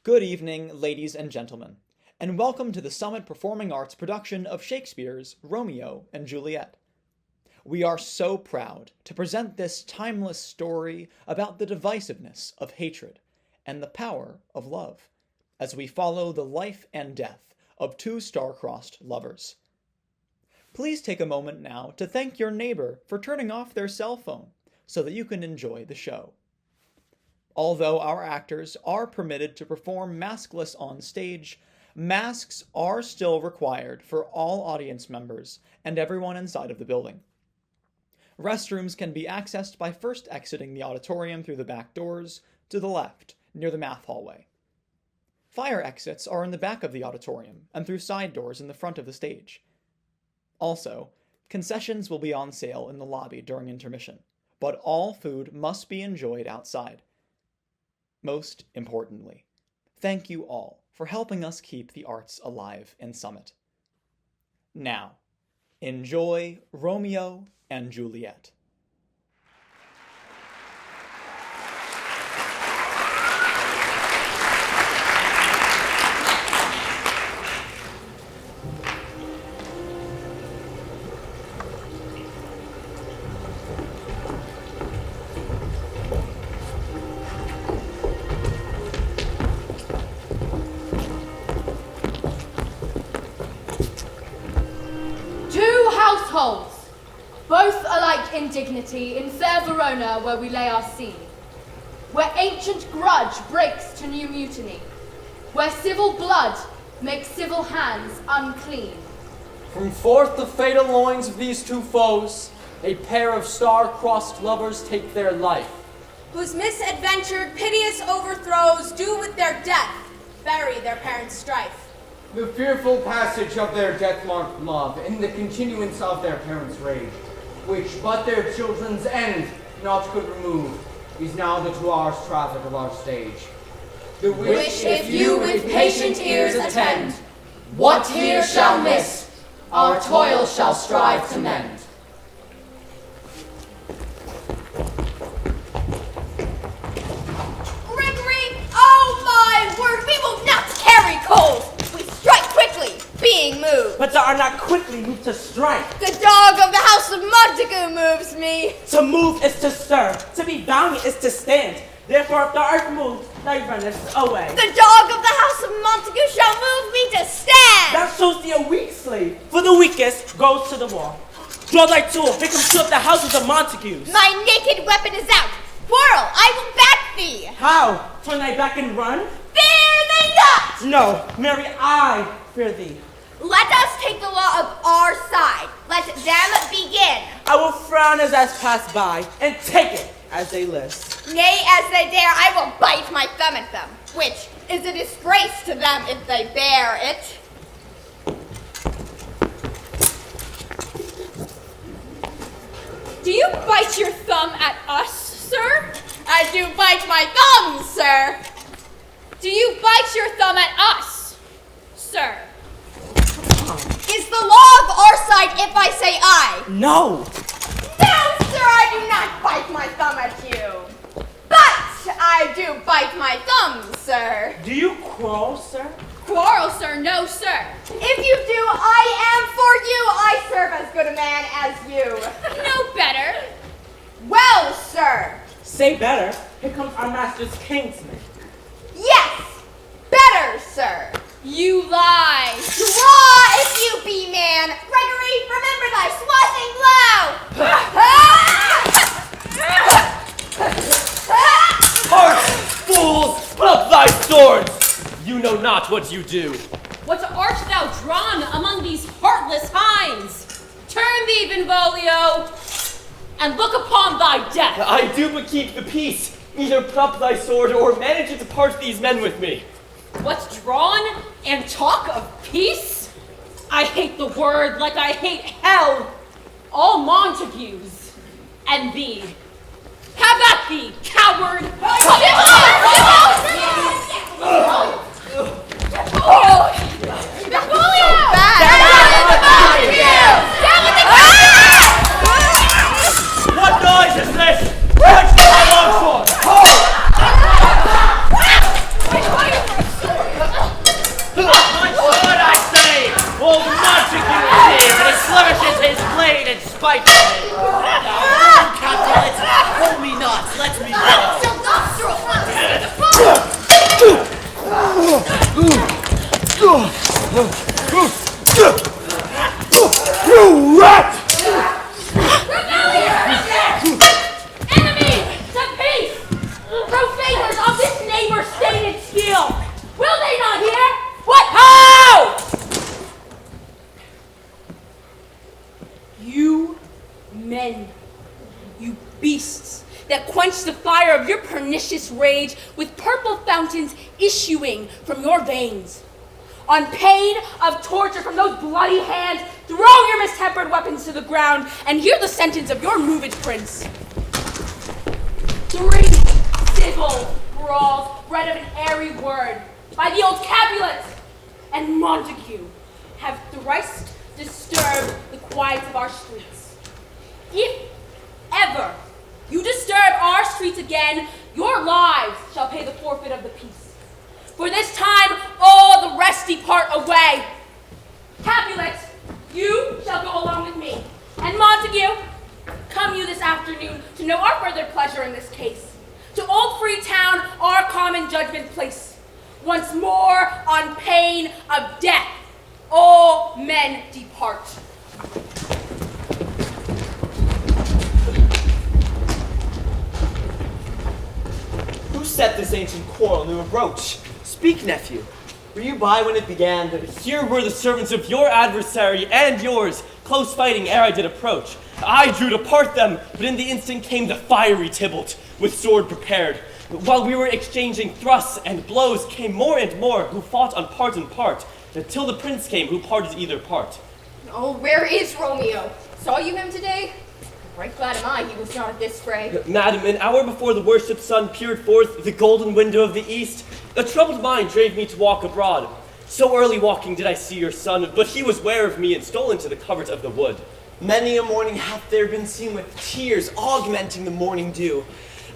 Good evening, ladies and gentlemen, and welcome to the Summit Performing Arts production of Shakespeare's Romeo and Juliet. We are so proud to present this timeless story about the divisiveness of hatred and the power of love, as we follow the life and death of two star-crossed lovers. Please take a moment now to thank your neighbor for turning off their cell phone so that you can enjoy the show. Although our actors are permitted to perform maskless on stage, masks are still required for all audience members and everyone inside of the building. Restrooms can be accessed by first exiting the auditorium through the back doors to the left, near the math hallway. Fire exits are in the back of the auditorium and through side doors in the front of the stage. Also, concessions will be on sale in the lobby during intermission, but all food must be enjoyed outside. Most importantly, thank you all for helping us keep the arts alive in Summit. Now, enjoy Romeo and Juliet. Both alike in dignity, in fair Verona where we lay our scene, where ancient grudge breaks to new mutiny, where civil blood makes civil hands unclean. From forth the fatal loins of these two foes, a pair of star-crossed lovers take their life, whose misadventured, piteous overthrows do with their death bury their parents' strife. The fearful passage of their death-marked love, and the continuance of their parents' rage, which but their children's end not could remove, is now the 2 hours traffic of our stage. The which if you with patient ears attend, what here shall miss, our toil shall strive to mend. Gregory, oh my word, we will not carry coals! Strike quickly, being moved. But thou art not quickly moved to strike. The dog of the house of Montague moves me. To move is to stir. To be valiant is to stand. Therefore, if thou art moved, thou runnest away. The dog of the house of Montague shall move me to stand. Thou showest thee a weak slave, for the weakest goes to the wall. Draw thy tool, make him two of the houses of Montagues. My naked weapon is out. Quarrel, I will back thee. How? Turn thy back and run? Fear thee not! No, Mary, I fear thee. Let us take the law of our side. Let them begin. I will frown as I pass by, and take it as they list. Nay, as they dare, I will bite my thumb at them, which is a disgrace to them if they bear it. Do you bite your thumb at us, sir? I do bite my thumb, sir. Do you bite your thumb at us, sir? Is the law of our side if I say I? No. No, sir, I do not bite my thumb at you. But I do bite my thumb, sir. Do you quarrel, sir? Quarrel, sir? No, sir. If you do, I am for you. I serve as good a man as you. No better. Well, sir. Say better. Here comes our master's kinsman. Yes, better, sir. You lie. Draw if you be man. Gregory, remember thy swathing blow. Hark, fools! Put up thy swords! You know not what you do. What art thou drawn among these heartless hinds? Turn thee, Benvolio, and look upon thy death. I do but keep the peace. Either put up thy sword or manage it to part these men with me. What's drawn and talk of peace? I hate the word like I hate hell. All Montagues and thee. Have at thee, coward! What noise is this? Fetch my long sword! Hold! and steal. Will they not hear? What? How? You men, you beasts that quench the fire of your pernicious rage with purple fountains issuing from your veins. On pain of torture from those bloody hands, throw your mistempered weapons to the ground and hear the sentence of your moved prince. 3 civil brawls bred of an airy word by the old Capulet and Montague have thrice disturbed the quiets of our streets. If ever you disturb our streets again, your lives shall pay the forfeit of the peace. For this time, all the rest depart away. Capulet, you shall go along with me. And Montague, come you this afternoon to know our further pleasure in this case. To Old Freetown, our common judgment place. Once more, on pain of death, all men depart. Who set this ancient quarrel into a broach? Speak, nephew. Were you by when it began? Here were the servants of your adversary and yours, close fighting ere I did approach. I drew to part them, but in the instant came the fiery Tybalt, with sword prepared. While we were exchanging thrusts and blows, came more and more, who fought on part and part, until the prince came, who parted either part. Oh, where is Romeo? Saw you him today? Right glad am I he was not at this fray. Madam, an hour before the worship sun peered forth the golden window of the east, a troubled mind drave me to walk abroad. So early walking did I see your son, but he was ware of me and stole into the covert of the wood. Many a morning hath there been seen with tears augmenting the morning dew,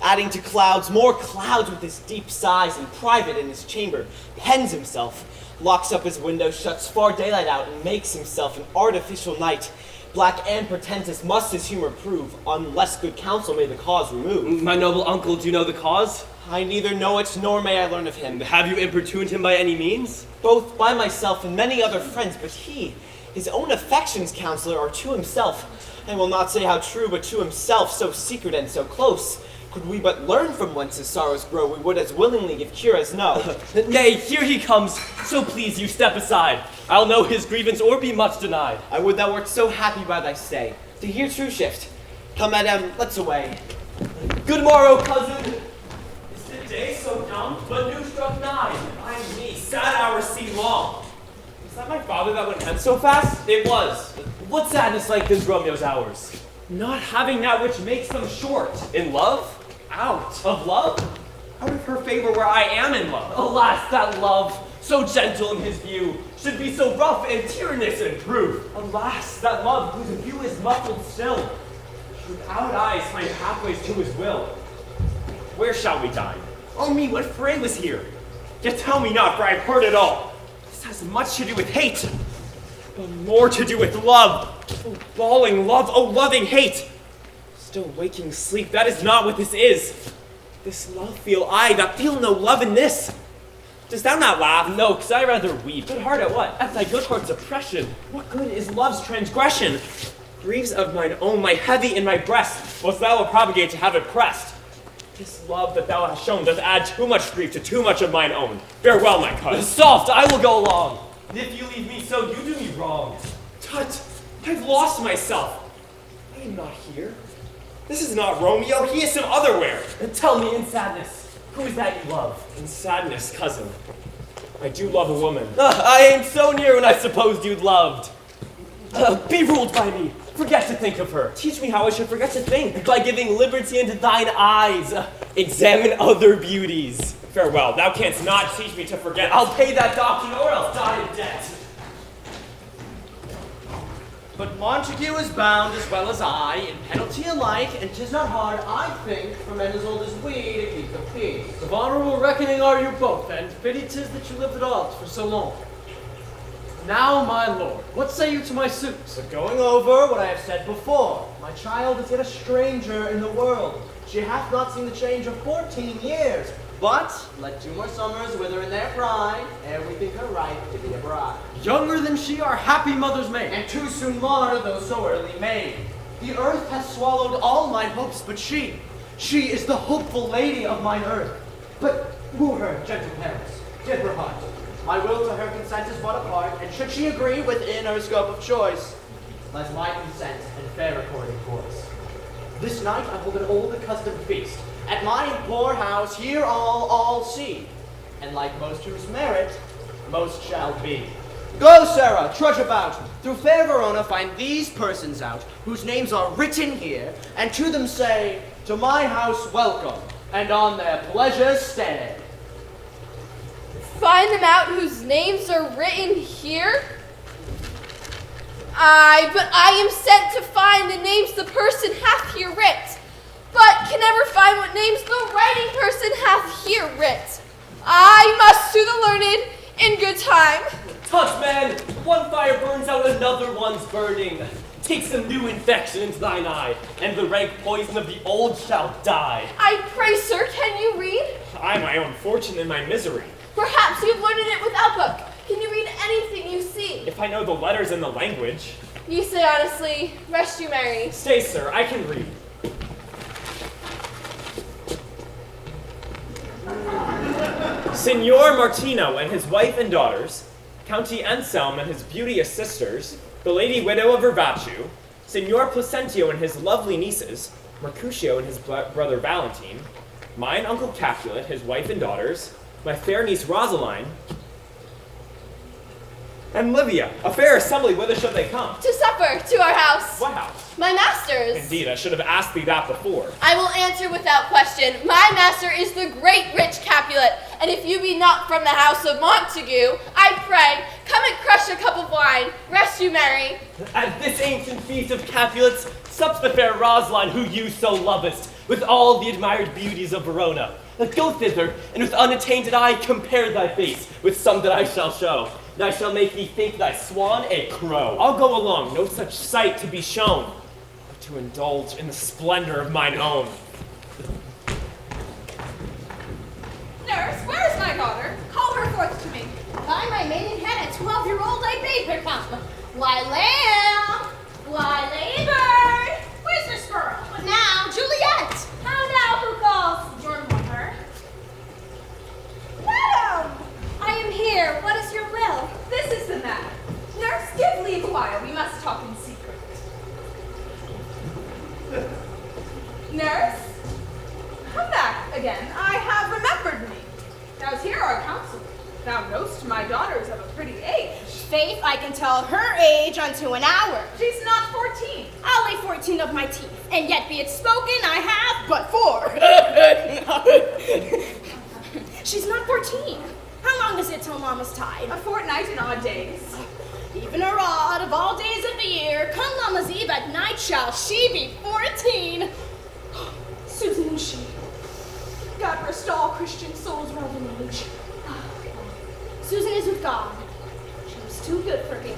adding to clouds, more clouds with his deep sighs, and private in his chamber, pens himself, locks up his window, shuts far daylight out, and makes himself an artificial night. Black and portentous must his humor prove, unless good counsel may the cause remove. My noble uncle, do you know the cause? I neither know it, nor may I learn of him. Have you importuned him by any means? Both by myself and many other friends, but he, his own affections counselor, are to himself. I will not say how true, but to himself, so secret and so close. Could we but learn from whence his sorrows grow, we would as willingly give cure as no. Nay, here he comes, so please you step aside. I'll know his grievance or be much denied. I would thou wert so happy by thy stay, to hear true shift. Come, madam, let's away. Good morrow, cousin. Is the day so young, but new struck nine? Ay me, sad hours seem long. Is that my father that went hence so fast? It was. What sadness like this Romeo's hours? Not having that which makes them short. In love? Out. Of love? Out of her favor where I am in love. Alas, that love, so gentle in his view, should be so rough and tyrannous in proof. Alas, that love whose view is muffled still. Without eyes find pathways to his will. Where shall we dine? Oh me, what fray was here? Yet tell me not, for I've heard it all. This has much to do with hate, but more to do with love. Oh, bawling love, oh, loving hate. Still waking sleep, that is not what this is. This love feel I, that feel no love in this. Dost thou not laugh? No, 'cause I rather weep. Good heart at what? At thy good heart's oppression. What good is love's transgression? Griefs of mine own lie heavy in my breast, whilst thou wilt propagate to have it pressed. This love that thou hast shown doth add too much grief to too much of mine own. Farewell, my cousin. Soft, I will go along. And if you leave me so, you do me wrong. Tut, I've lost myself. I am not here. This is not Romeo, he is some otherwhere. And tell me in sadness, who is that you love? In sadness, cousin, I do love a woman. I ain't so near when I supposed you'd loved. Be ruled by me. Forget to think of her. Teach me how I should forget to think. By giving liberty into thine eyes. Examine other beauties. Farewell, thou canst not teach me to forget. I'll pay that doctrine or else die in debt. But Montague is bound as well as I, in penalty alike, and 'tis not hard, I think, for men as old as we to keep the peace. Of honorable reckoning are you both, and pity 'tis that you lived at odds for so long. Now, my lord, what say you to my suit? But going over what I have said before, my child is yet a stranger in the world. She hath not seen the change of 14 years. But let 2 more summers wither in their pride, ere we think her right to be a bride. Younger than she are happy mothers made. And too soon mar though so early made. The earth hath swallowed all mine hopes, but she is the hopeful lady of mine earth. But Woo her, gentle parents. Give her heart. My will to her consent is but a part, and should she agree within her scope of choice, let my consent and fair according voice. This night I hold an old accustomed feast. At my poor house here all see, and like most whose merit, most shall be. Go, Sarah, trudge about, through fair Verona find these persons out, whose names are written here, and to them say, to my house welcome, and on their pleasure stay. Find them out whose names are written here? Aye, but I am sent to find the names the person hath here writ, but can never find what names the writing person hath here writ. I must to the learned in good time. Tut, man! One fire burns out, another one's burning. Take some new infection into thine eye, and the rank poison of the old shall die. I pray, sir, can you read? I my own fortune and my misery. Perhaps you've learned it without book. Can you read anything you see? If I know the letters and the language. You say honestly, rest you merry. Stay, sir, I can read. Signor Martino and his wife and daughters, County Anselm and his beauteous sisters, the lady widow of Vervacu, Signor Placentio and his lovely nieces, Mercutio and his brother Valentine, mine uncle Capulet, his wife and daughters, my fair niece Rosaline, and Livia, a fair assembly, whither should they come? To supper, to our house. What house? My master's. Indeed, I should have asked thee that before. I will answer without question. My master is the great rich Capulet, and if you be not from the house of Montague, I pray, come and crush a cup of wine. Rest you merry. At this ancient feast of Capulets, sups the fair Rosaline who you so lovest, with all the admired beauties of Verona. Go thither, and with unattainted eye compare thy face with some that I shall show. And I shall make thee think thy swan a crow. I'll go along, no such sight to be shown, or to indulge in the splendor of mine own. Nurse, where is my daughter? Call her forth to me. By my maiden head, a 12-year-old, I bade her come. Why, lamb! Why, labor! Where's Miss Girl? What now, Juliet? How now, who calls? Your mother. Madam! I am here. What is your will? This is the matter. Nurse, give leave a while. We must talk in secret. Nurse, come back again. I have remembered me. Now's here our counsel. Thou know'st my daughter is of a pretty age. Faith, I can tell her age unto an hour. She's not 14. I'll lay 14 of my teeth, and yet be it spoken, I have but 4. She's not 14. How long is it till Mama's tide? A fortnight in odd days. Even or odd of all days of the year, come Mama's Eve at night shall she be 14. Susan and she. God rest all Christian souls well in age. Susan is with God. She was too good for him.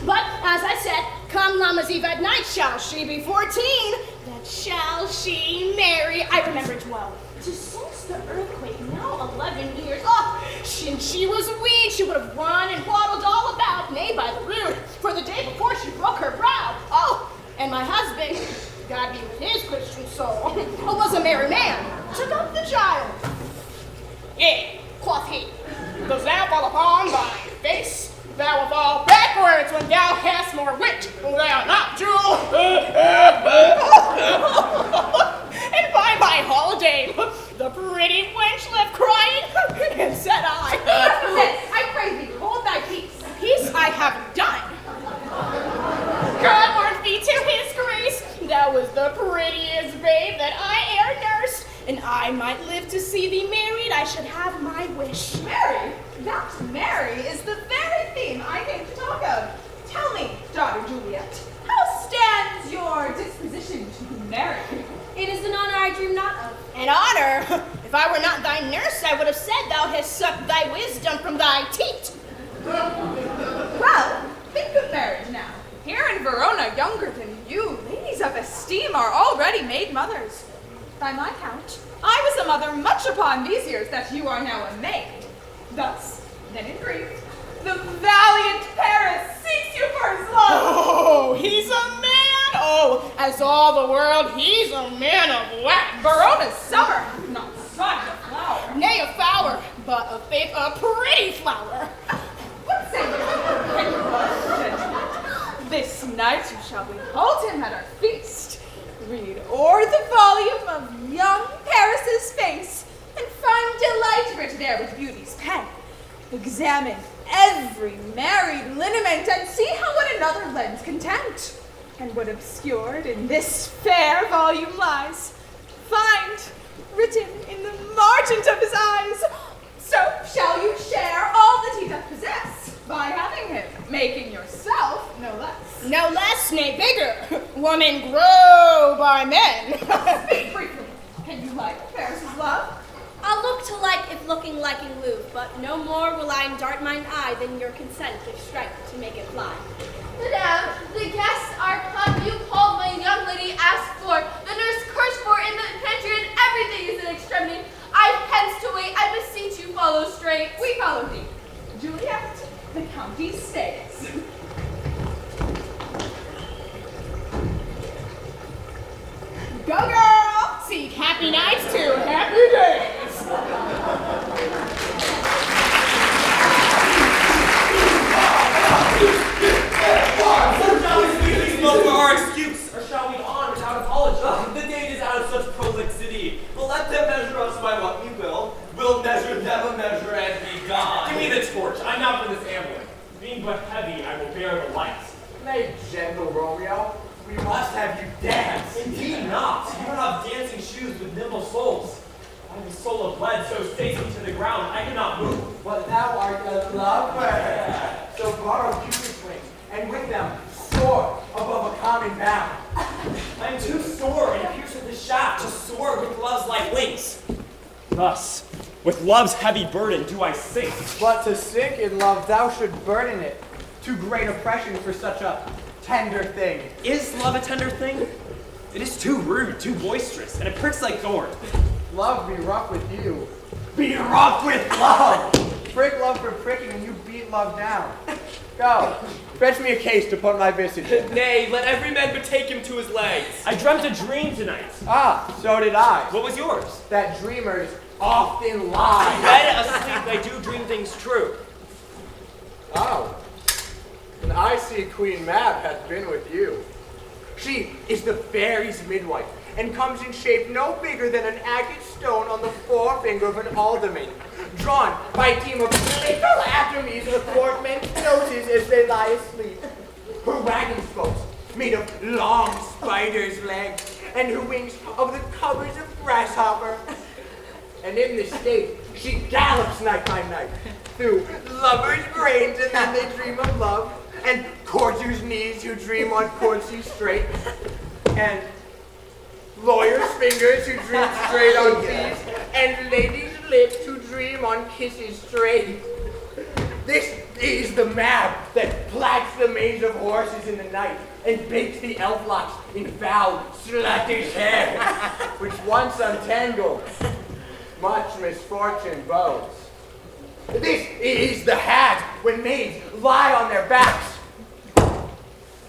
But, as I said, come Mama's Eve at night shall she be 14. That shall she marry. I remember it well. To since the earthquake, now 11 years. Oh, since she was wee, she would have run and waddled all about, nay, by the rood, for the day before she broke her brow. Oh, and my husband, God be with his Christian soul, was a merry man, took up the child. Yea, quoth he, does thou fall upon thy face? Thou will fall backwards when thou hast more wit, thou not Jewel. And by my holiday, the pretty wench left crying, and said I, I pray thee, hold thy peace. peace I have done. God worth be to his grace, thou was the prettiest babe that I e'er nursed, and I might live to see thee married, I should have my wish. Mary, that Mary is the very theme I came to talk of. Tell me, daughter Juliet, how stands your disposition to be married? It is an honor I dream not of. An honor? If I were not thy nurse, I would have said thou hast sucked thy wisdom from thy teat. Well, think of marriage now. Here in Verona, younger than you, ladies of esteem are already made mothers. By my count, I was a mother much upon these years that you are now a maid. Thus, then in brief, the valiant Paris seeks you for his love. Oh, he's a man. Oh, as all the world, he's a man of wax. Verona's summer, not such a flower. nay a flower, but a faith a pretty flower. What say you, gentlemen? This night you shall behold him at our feast. Read o'er the volume of young Paris's face, and find delight writ there with beauty's pen. Examine every married lineament, and see how one another lends content. And what obscured in this fair volume lies, find written in the margent of his eyes. So shall you share all that he doth possess, by having him, making yourself no less. No less, nay bigger. Woman grow by men. Speak briefly. Can you like Paris's love? I'll look to like if looking liking move, but no more will I dart mine eye than your consent if strength to make it fly. Madame, the guests are come. You called my young lady asked for. The nurse cursed for in the pantry, and everything is in extremity. I've pence to wait. I beseech you follow straight. We follow thee. Juliet, the county stays. Go girl! Seek happy nights to happy days! Shall we speak these for our excuse, or shall we on without apology? The date is out of such prolixity. But let them measure us by what we will. We'll measure them a measure and be gone. Give me the torch. I'm not for this ambling. Being but heavy, I will bear the light. Nay, gentle Romeo, we must have you dance. Indeed not. You don't have dancing shoes with nimble soles. I have a soul of lead so staking to the ground, I cannot move. But thou art a lover. So borrow Cupid's wings, and with them soar above a common bound. I am too sore and pierced with the shaft to soar with love's light wings. Thus, with love's heavy burden do I sink. But to sink in love, thou should burden it. Too great oppression for such a tender thing. Is love a tender thing? It is too rude, too boisterous, and it pricks like thorn. Love be rough with you. Be rough with love! Prick love for pricking, and you beat love down. Go, fetch me a case to put my visage in. Nay, let every man betake him to his legs. I dreamt a dream tonight. Ah, so did I. What was yours? That dreamers often lie. When asleep they do dream things true. Oh, and I see Queen Mab hath been with you. She is the fairy's midwife, and comes in shape no bigger than an agate stone on the forefinger of an alderman, drawn by a team of little atomies athwart men's noses as they lie asleep. Her wagon spokes, made of long spider's legs, and her wings of the covers of grasshopper. And in this state, she gallops night by night, through lovers' brains, and then they dream of love, and courtiers' knees who dream on courtesy straight, and lawyers' fingers who dream straight on fees, and ladies' lips who dream on kisses straight. This is the map that plats the manes of horses in the night, and bakes the elf locks in foul, sluttish hair, which once untangled, much misfortune bodes. This is the hag when maids lie on their backs,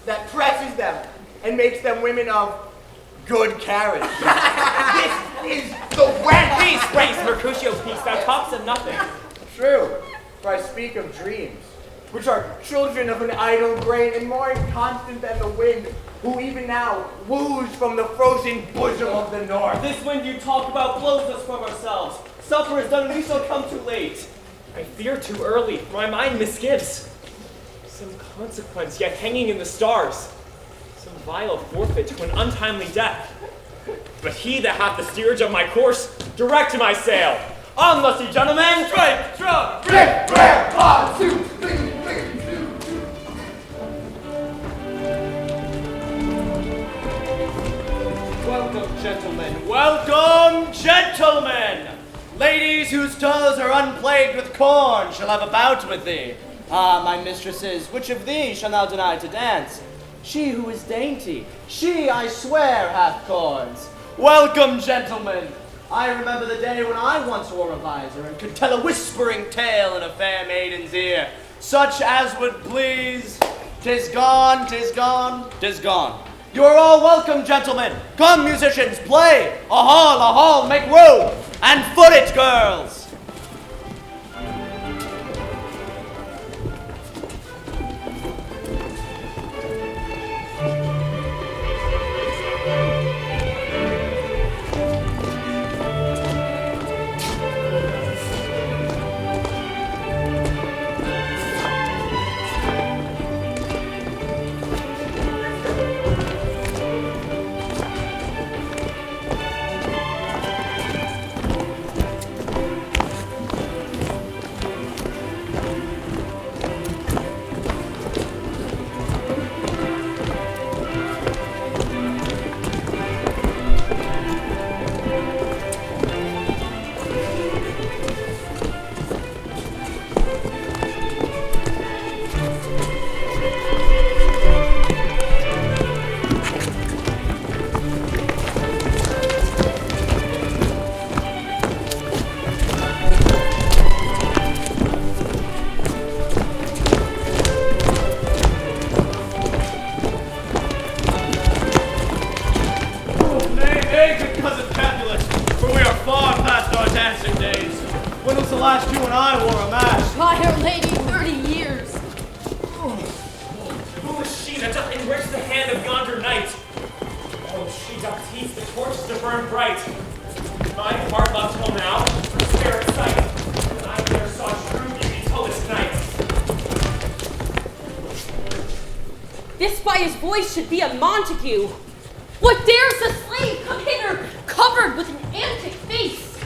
that presses them and makes them women of good carriage. This is the wench. Peace, praise, Mercutio, peace. Thou talks of nothing. True, for I speak of dreams, which are children of an idle brain and more inconstant than the wind, who even now woos from the frozen bosom of the north. This wind you talk about blows us from ourselves. Supper is done, and we shall come too late. I fear too early, for my mind misgives. Some consequence yet hanging in the stars. Some vile forfeit to an untimely death. But he that hath the steerage of my course, direct my sail. On, lusty gentlemen! Strike, drop, Rip, rip, on, shoot, Welcome, gentlemen. Welcome, gentlemen! Ladies whose toes are unplagued with corn shall have a bout with thee. Ah, my mistresses, which of these shall now deny to dance? She who is dainty, she, I swear, hath corns. Welcome, gentlemen. I remember the day when I once wore a visor and could tell a whispering tale in a fair maiden's ear, such as would please. 'Tis gone, 'tis gone, 'tis gone. You are all welcome, gentlemen. Come, musicians, play. A hall, make room, and foot it, girls. why his voice should be a Montague. What dares the slave come hither, covered with an antic face,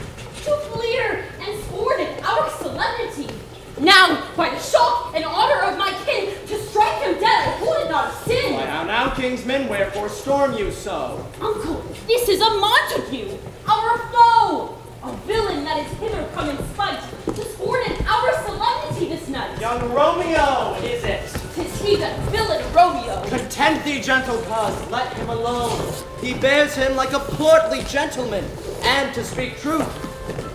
to fleer and scorn at our solemnity? Now, by the shock and honor of my kin, to strike him dead, I hold it not a sin. Why, how now, kingsmen, wherefore storm you so? Uncle, this is a Montague, our foe, a villain that is hither come in spite, to scorn at our solemnity this night. Young Romeo, is it? 'Tis he that villain Romeo. Content thee, gentle cuz, let him alone. He bears him like a portly gentleman, and to speak truth,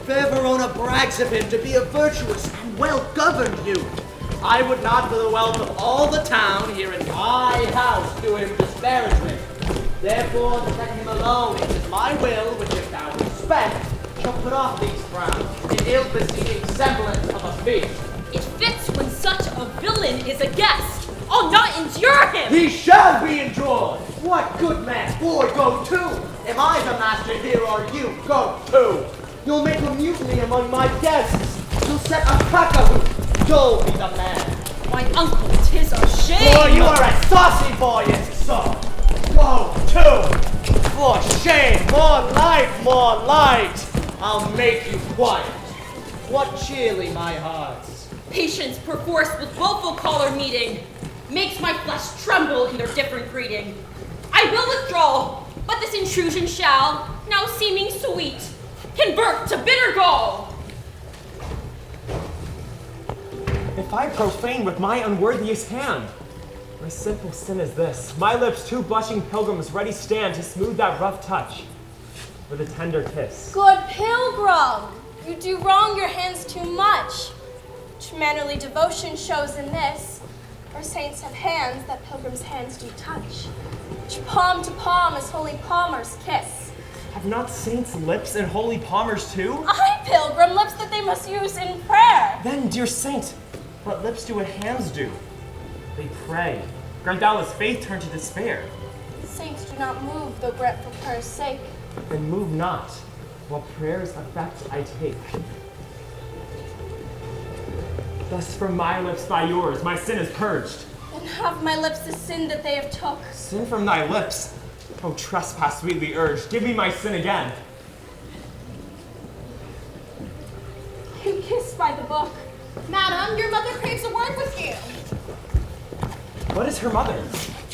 fair Verona brags of him to be a virtuous and well-governed youth. I would not for the wealth of all the town here in my house do him disparagement. Therefore, to let him alone, it is my will, which if thou respect, shall put off these frowns, in ill-beseeming semblance of a fish. It fits when such a villain is a guest. I'll not endure him. He shall be enjoyed. What good man, boy, go to? Am I the master here, or you? Go to. You'll make a mutiny among my guests. You'll set a cackahoot. You'll be the man. My uncle, 'tis a shame. Boy, you are a saucy boy, is so. Go to. For shame, more light. I'll make you quiet. What cheerly my hearts. Patience perforce with willful collar meeting makes my flesh tremble in their different greeting. I will withdraw, but this intrusion shall, now seeming sweet, convert to bitter gall. If I profane with my unworthiest hand, my simple sin is this: my lips, two blushing pilgrims, ready stand to smooth that rough touch with a tender kiss. Good pilgrim, you do wrong your hands too much. Which mannerly devotion shows in this, our saints have hands that pilgrims' hands do touch. Which palm to palm is holy palmers kiss. Have not saints lips and holy palmers too? Aye, pilgrim, lips that they must use in prayer. Then, dear saint, what lips do what hands do? They pray. Grant thou as faith turn to despair. Saints do not move, though grant for prayer's sake. Then move not, while prayer's effect I take. Thus from my lips by yours, my sin is purged. And have my lips the sin that they have took. Sin from thy lips, O trespass sweetly urged, give me my sin again. You kissed by the book. Madam, your mother craves a word with you. What is her mother?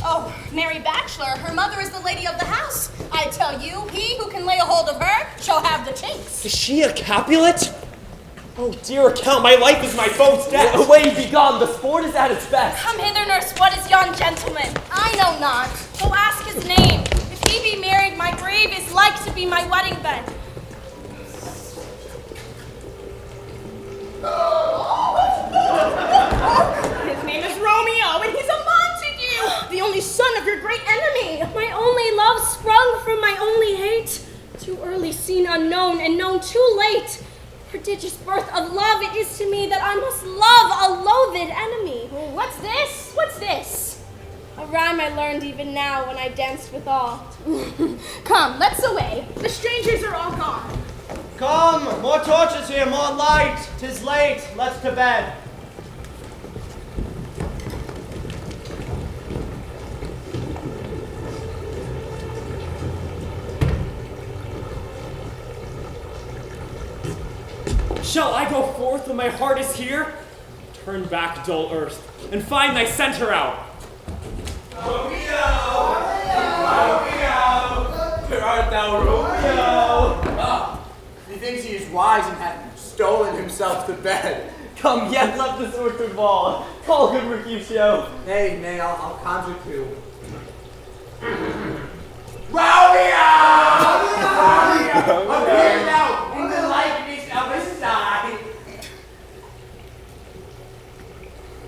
Oh, Mary Bachelor, her mother is the lady of the house. I tell you, he who can lay a hold of her shall have the chinks. Is she a Capulet? Oh, dear account, my life is my foe's death. Away, be gone, the sport is at its best. Come hither, nurse, what is yon gentleman? I know not. Go ask his name. If he be married, my grave is like to be my wedding bed. His name is Romeo, and he's a Montague, the only son of your great enemy. My only love sprung from my only hate. Too early seen unknown, and known too late. Prodigious birth of love it is to me that I must love a loathed enemy. What's this? What's this? A rhyme I learned even now when I danced with all. Come, let's away. The strangers are all gone. Come, more torches here, more light. 'Tis late, let's to bed. Shall I go forth when my heart is here? Turn back, dull earth, and find thy center out. Romeo! Where art thou, Romeo? Ah, he thinks he is wise and hath stolen himself to bed. Come, yet let this orchard ball. Call good Mercutio. Nay, I'll conjure too. Romeo! Appear now in the likeness of a sign.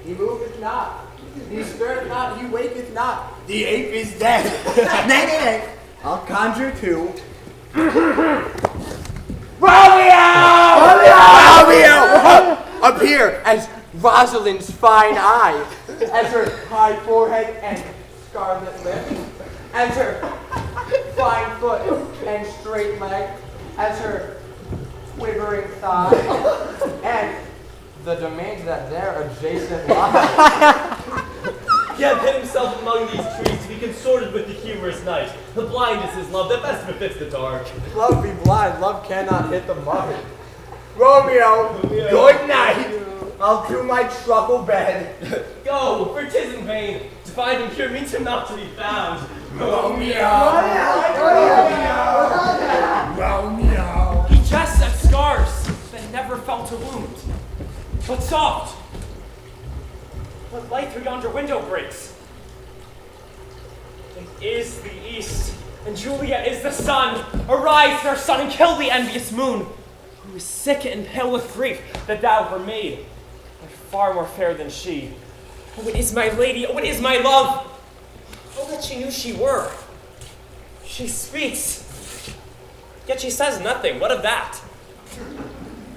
He moveth not, he stirreth not, he waketh not. The ape is dead. Nay. I'll conjure too. Romeo! Appear as Rosalind's fine eye, as her high forehead and scarlet lip, as her fine foot and straight leg, as her quivering thigh, and the domains that there adjacent lie. He hath hid himself among these trees to be consorted with the humorous night. The blind is his love that best befits the dark. Love be blind, love cannot hit the mark. Romeo, good night. I'll do my truckle bed. Go, for 'tis in vain. To find and cure means him not to be found. Romeo. He jests at scars that never felt a wound. But soft! What light through yonder window breaks? It is the east, and Juliet is the sun. Arise, fair sun, and kill the envious moon, who is sick and pale with grief that thou were made, and far more fair than she. Oh, it is my lady, oh, it is my love! Oh, that she knew she were. She speaks, yet she says nothing. What of that?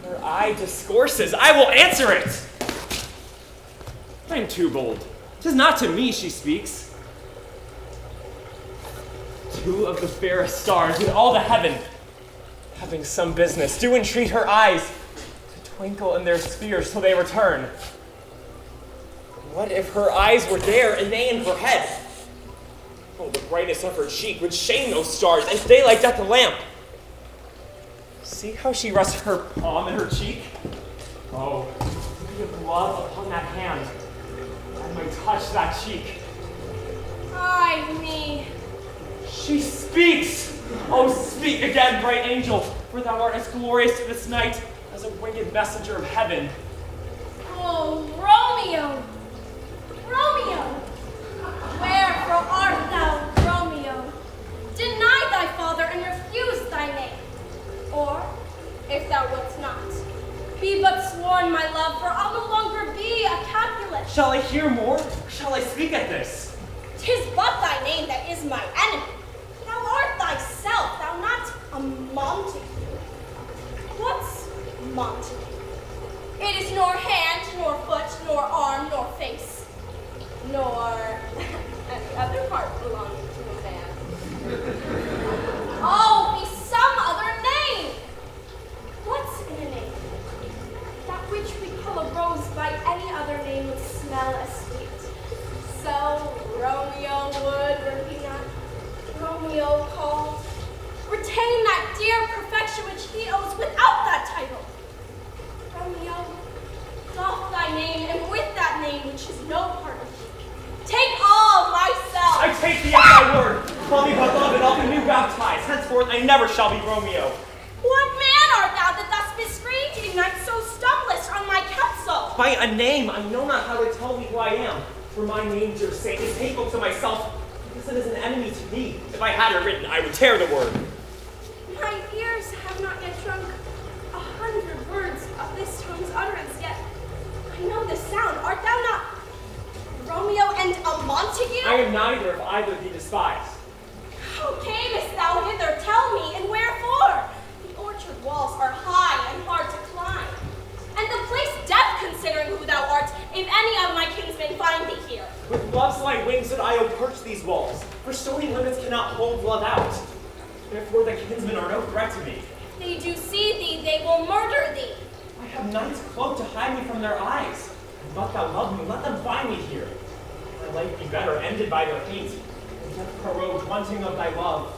Her eye discourses. I will answer it! I am too bold. 'Tis not to me she speaks. Two of the fairest stars in all the heaven, having some business, do entreat her eyes to twinkle in their spheres till they return. What if her eyes were there and they in her head? Oh, the brightness of her cheek would shame those stars as daylight doth the lamp. See how she rests her palm in her cheek? Oh, be of love upon that hand. I might touch that cheek. Ay me. She speaks! Oh, speak again, bright angel, for thou art as glorious to this night as a winged messenger of heaven. Oh, Romeo! Romeo! Wherefore art thou, Romeo? Deny thy father and refuse thy name. Or, if thou wilt not, be but sworn, my love, for I'll no longer be a Capulet. Shall I hear more? Or shall I speak at this? 'Tis but thy name that is my enemy. Thou art thyself, thou not a Montague. What's Montague? It is nor hand, nor foot, nor arm, nor face, nor any other part belonging to a man. Oh, be some other name! What's in a name? That which we call a rose by any other name would smell as sweet. So Romeo would, were he not Romeo called, retain that dear perfection which he owes without that title. Romeo, doff thy name, and with that name which is no part of thee, take all myself. I take thee at thy word. Call me beloved, I'll be new baptized. Henceforth I never shall be Romeo. What man art thou that thus miscreant in night so stumblest on my counsel? By a name, I know not how to tell thee who I am. For my name, dear saint, is hateful to myself, because it is an enemy to thee. If I had it written, I would tear the word. My ears have not yet drunk 100 words of this tongue's utterance, yet I know the sound. Art thou not Romeo and a Montague? I am neither if either be despised. How camest thou hither? Tell me, and wherefore? The orchard walls are high and hard to climb, and the place death, considering who thou art, if any of my kinsmen find thee here. With love's light wings did I approach these walls, for stony limits cannot hold love out. Therefore the kinsmen are no threat to me. If they do see thee, they will murder thee. I have night's cloak to hide me from their eyes. But thou love me, let them find me here. My life be better ended by their hate, and death prorogued wanting of thy love.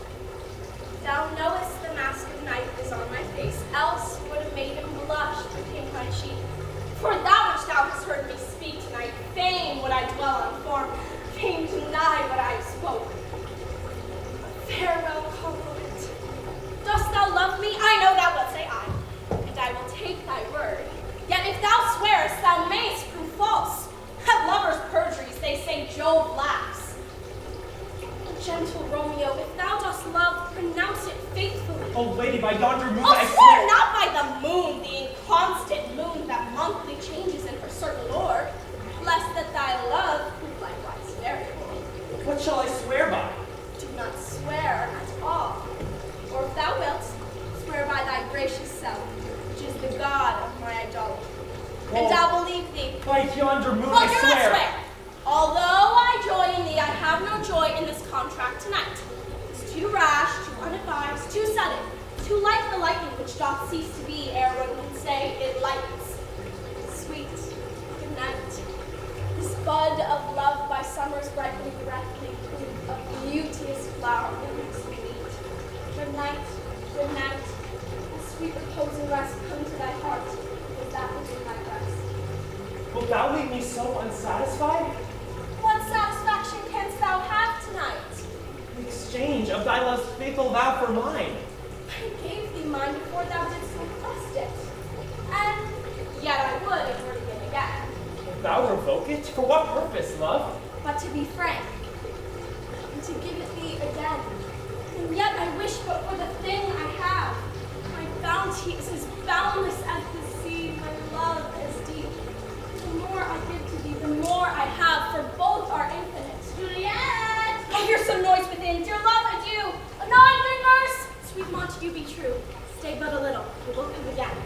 Thou knowest the mask of night is on my face, else would have made him blush to paint my cheek. For that which thou hast heard me speak tonight, fain would I dwell on form, fain deny what I spoke. Farewell, compliment. Dost thou love me? I know thou wilt say aye, and I will take thy word. Yet if thou swearest, thou mayst prove false. At lovers' perjuries they say Jove laughs. Gentle Romeo, if thou dost love, pronounce it faithfully. Oh, lady, by yonder moon Oh, I swear swear. not by the moon, the inconstant moon that monthly changes in her certain orb, lest that thy love prove likewise variable. What shall I swear by? Do not swear at all. Or if thou wilt, swear by thy gracious self, which is the god of my idolatry. And I'll believe thee. By yonder moon Well, I do swear. not swear. Although I joy in thee, I have no joy in this contract tonight. It's too rash, too unadvised, too sudden, too like the lightning which doth cease to be ere one can say it lightens. Sweet, good night. This bud of love by sun summer's ripening breathly bloom, a beauteous flower that makes me meet. Good night, a sweet reposing rest come to thy heart, because that was in my breast. Wilt thou leave me so unsatisfied? What satisfaction canst thou have tonight? The exchange of thy love's faithful vow for mine. I gave thee mine before thou didst request it. And yet I would if were to give again. Wilt thou revoke it? For what purpose, love? But to be frank, and to give it thee again. And yet I wish but for the thing I have. My bounty is as boundless as the sea, my love as deep. The more I give to thee, the more I have, for both are infinite. Juliet! I hear some noise within. Dear love, adieu. Anon, good nurse! Sweet Montague, be true. Stay but a little. We will come again.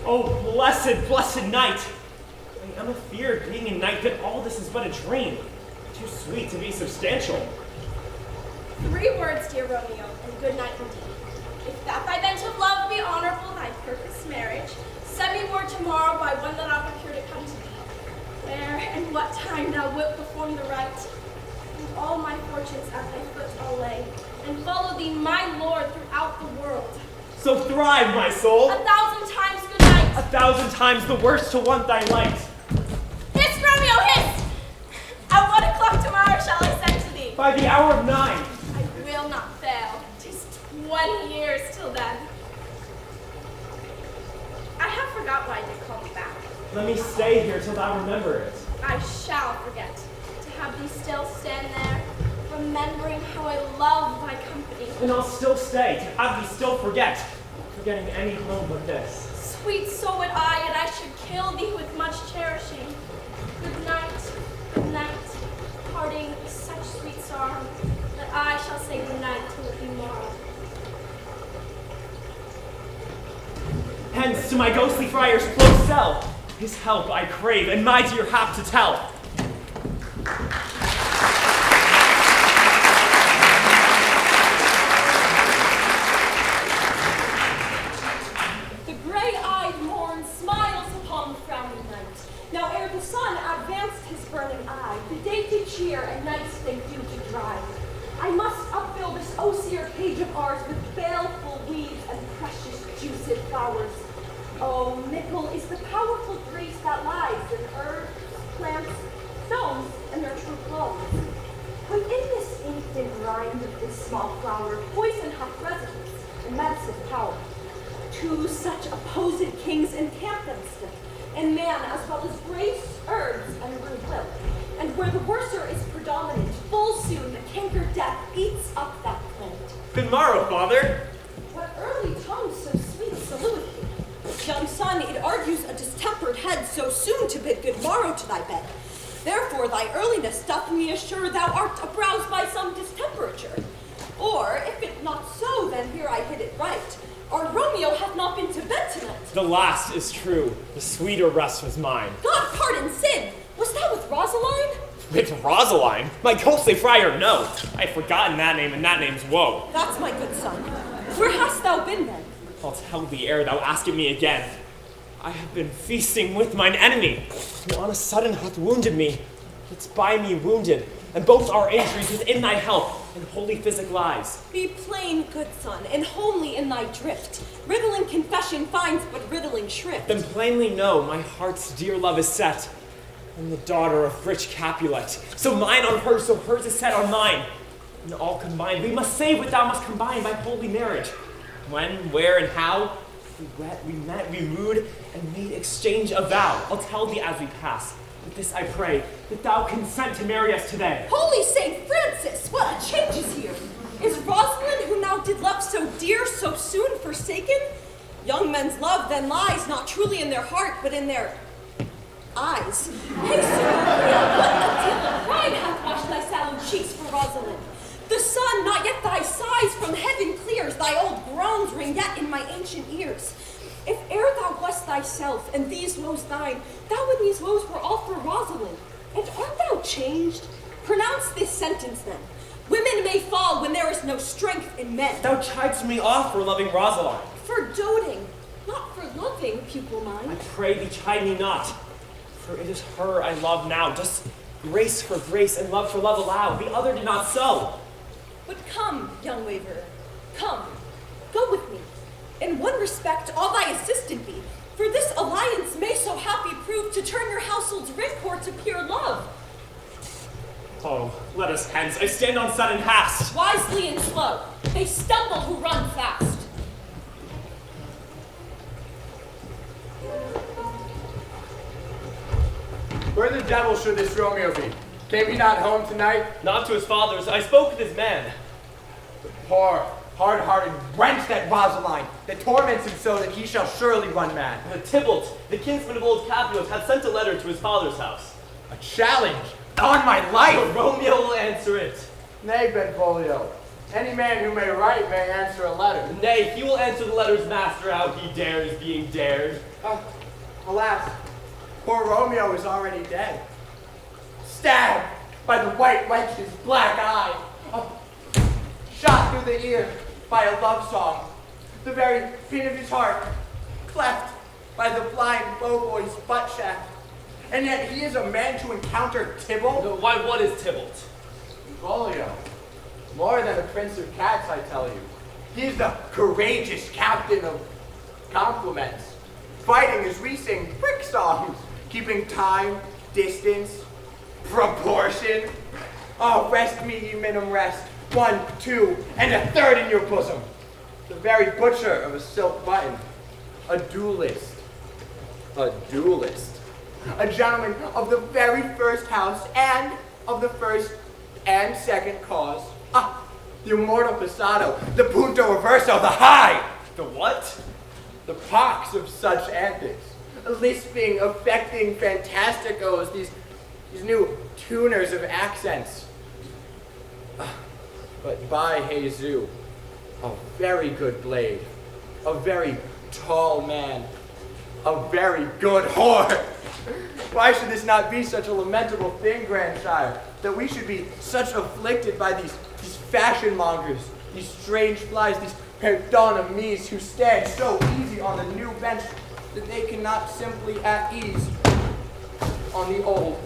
Oh, blessed night! I am afeard, being in night, that all this is but a dream. Too sweet to be substantial. 3 words, dear Romeo, and good night indeed. If that thy bent of love be honorable, thy purpose marriage, send me word tomorrow by one that I'll procure to come to thee. Where and what time thou wilt perform the rite, and all my fortunes at thy foot I'll lay, and follow thee, my lord, throughout the world. So thrive, my soul! 1,000 times good night! 1,000 times the worse to want thy light! Hiss, Romeo, hiss! At what o'clock tomorrow shall I send to thee? By the hour of 9! I will not fail. 'Tis 20 years till then. I have forgot why I did call thee back. Let me stay here till thou remember it. I shall forget. To have thee still stand there, remembering how I love thy company. And I'll still stay, to have thee still forget, forgetting any home but this. Sweet so would I, and I should kill thee with much cherishing. Good night, parting is such sweet sorrow, that I shall say good night till it be morrow. Hence to my ghostly friar's close cell, his help I crave, and my dear hap to tell. The gray-eyed morn smiles upon the frowning night. Now ere the sun advanced his burning eye, the day did cheer and nights think due to dry. I must upfill this osier cage of ours with baleful weeds and precious juiced flowers. Oh, mickle is the powerful grace that lies in herbs, plants, stones, and their true clothes. Within this inked in rind of this small flower, poison hath residence and medicine power. 2 such opposed kings encamp themselves, in man as well as grace, herbs, and rude will. And where the worser is predominant, full soon the canker death eats up that plant. Good morrow, father. What early tongue so sweet salute thee? Young son, it argues a distempered head so soon to bid good morrow to thy bed. Therefore thy earliness doth me assure thou art aroused by some distemperature. Or, if it not so, then here I hit it right. Our Romeo hath not been to bed tonight. The last is true. The sweeter rest was mine. God pardon sin! Was thou with Rosaline? With Rosaline? My ghostly friar, no. I've forgotten that name, and that name's woe. That's my good son. Where hast thou been then? I'll tell thee ere thou ask it me again. I have been feasting with mine enemy, who on a sudden hath wounded me. It's by me wounded, and both our injuries within thy help and holy physic lies. Be plain, good son, and homely in thy drift. Riddling confession finds but riddling shrift. Then plainly know my heart's dear love is set on the daughter of rich Capulet. So mine on hers, so hers is set on mine. And all combined, we must say what thou must combine by holy marriage. When, where, and how, we met, we wooed, and made exchange a vow. I'll tell thee as we pass. But this I pray, that thou consent to marry us today. Holy Saint Francis, what a change is here! Is Rosalind, whom thou did love so dear, so soon forsaken? Young men's love then lies not truly in their heart, but in their eyes. Hey, sir, what a deal of pride hath washed thy sallow cheeks for Rosalind. The sun, not yet thy sighs from heaven clears, thy old groans ring yet in my ancient ears. If e'er thou wast thyself, and these woes thine, thou and these woes were all for Rosalind. And art thou changed? Pronounce this sentence then. Women may fall when there is no strength in men. Thou chidest me off for loving Rosaline. For doting, not for loving, pupil mine. I pray thee chide me not, for it is her I love now. Dost Grace for grace and love for love allow. The other did not so. But come, young waverer, come, go with me. In one respect, all thy assistant be, for this alliance may so happy prove to turn your household's rapport to pure love. Oh, let us hence. I stand on sudden hast. Wisely and slow, they stumble who run fast. Where the devil should this Romeo be? Came he not home tonight? Not to his father's. I spoke with his man. The poor, hard-hearted wench that Rosaline, that torments him so that he shall surely run mad. Tybalt, the kinsman of old Capulet, hath sent a letter to his father's house. A challenge on my life! Romeo will answer it. Nay, Benvolio, any man who may write may answer a letter. Nay, he will answer the letter's master out he dares being dared. Alas, poor Romeo is already dead. Stabbed by the white wench's black eye. Shot through the ear by a love song. The very pin of his heart cleft by the blind bowboy's butt shaft. And yet he is a man to encounter Tybalt? Why, what is Tybalt? Benvolio. More than a prince of cats, I tell you. He is the courageous captain of compliments. Fighting as we sing brick songs. Keeping time, distance, proportion. Oh, rest me, ye minim rest. 1, 2, and a third in your bosom. The very butcher of a silk button. A duelist. A duelist. A gentleman of the very first house and of the first and second cause. The immortal passado, the punto reverso, the high. The what? The pox of such antics. Lisping, affecting fantasticos, these new tuners of accents. But by Jesus, a very good blade, a very tall man, a very good whore. Why should this not be such a lamentable thing, grandsire, that we should be such afflicted by these fashion mongers, these strange flies, these perdona-mes who stand so easy on the new bench that they cannot simply at ease on the old.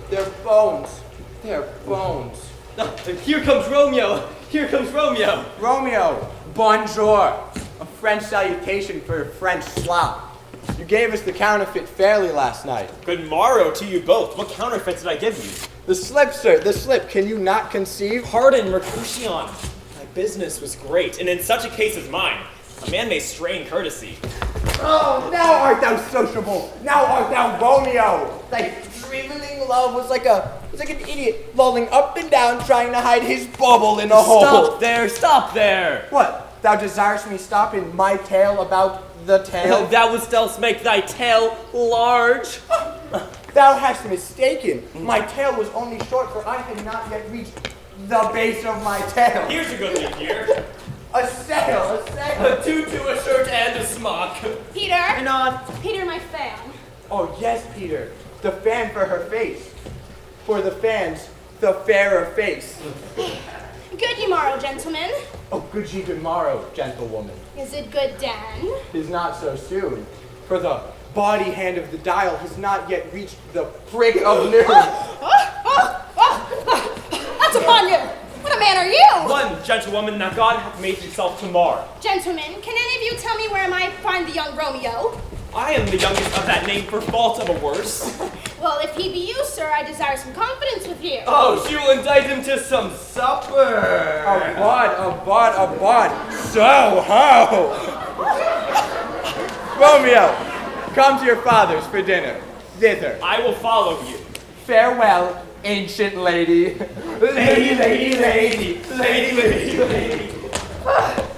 Their bones. Here comes Romeo. Here comes Romeo. Romeo, bonjour. A French salutation for a French slop. You gave us the counterfeit fairly last night. Good morrow to you both. What counterfeit did I give you? The slip, sir, the slip. Can you not conceive? Pardon, Mercutio. My business was great, and in such a case as mine, a man may strain courtesy. Oh, now art thou sociable. Now art thou Romeo. Thy driveling love was like an idiot lolling up and down trying to hide his bubble in a hole. Stop there. What? Thou desirest me stop in my tale about the tail? Thou wouldst else make thy tail large. Thou hast mistaken. My tail was only short, for I had not yet reached the base of my tail. Here's a good thing here. A sail. A tutu, a shirt, and a smock. Peter. And on. Peter, my fan. Oh, yes, Peter. The fan for her face. For the fans, the fairer face. Good ye morrow, gentlemen. Oh, good ye good morrow, gentlewoman. Is it good, Dan? Tis not so soon, for the body hand of the dial has not yet reached the prick of noon. That's upon you. What a man are you? One, gentlewoman, now God hath made himself to mar. Gentlemen, can any of you tell me where I might find the young Romeo? I am the youngest of that name for fault of a worse. Well, if he be you, sir, I desire some confidence with you. Oh, she will indict him to some supper. A bud. So ho! Romeo, come to your father's for dinner. Thither. I will follow you. Farewell, ancient lady. Lady.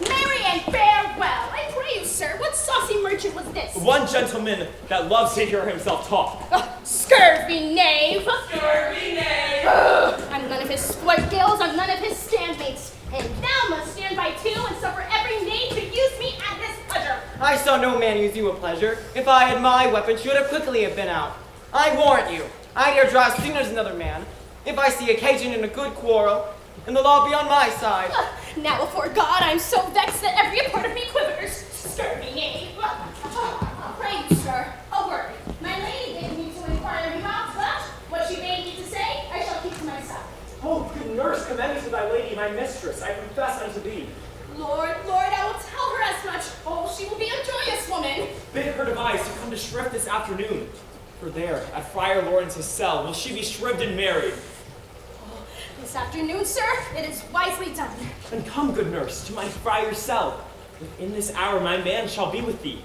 Marry and farewell. I pray you, sir, what saucy merchant was this? One gentleman that loves to hear himself talk. Scurvy knave. I'm none of his squirt gills, I'm none of his standmates. And thou must stand by too and suffer every knave to use me at his pleasure. I saw no man use you a pleasure. If I had my weapon, she would have quickly have been out. I warrant you, I dare draw as soon as another man, if I see occasion in a good quarrel, and the law be on my side. Now before God, I'm so vexed that every part of me quivers. Scurvy knave. Pray you, sir, a word. My lady gave me to inquire of you about what she bade lady, my mistress, I confess unto thee. Lord, I will tell her as much. Oh, she will be a joyous woman. Bid her devise to come to shrift this afternoon. For there, at Friar Laurence's cell, will she be shrived and married. Oh, this afternoon, sir, it is wisely done. Then come, good nurse, to my friar's cell. Within this hour my man shall be with thee.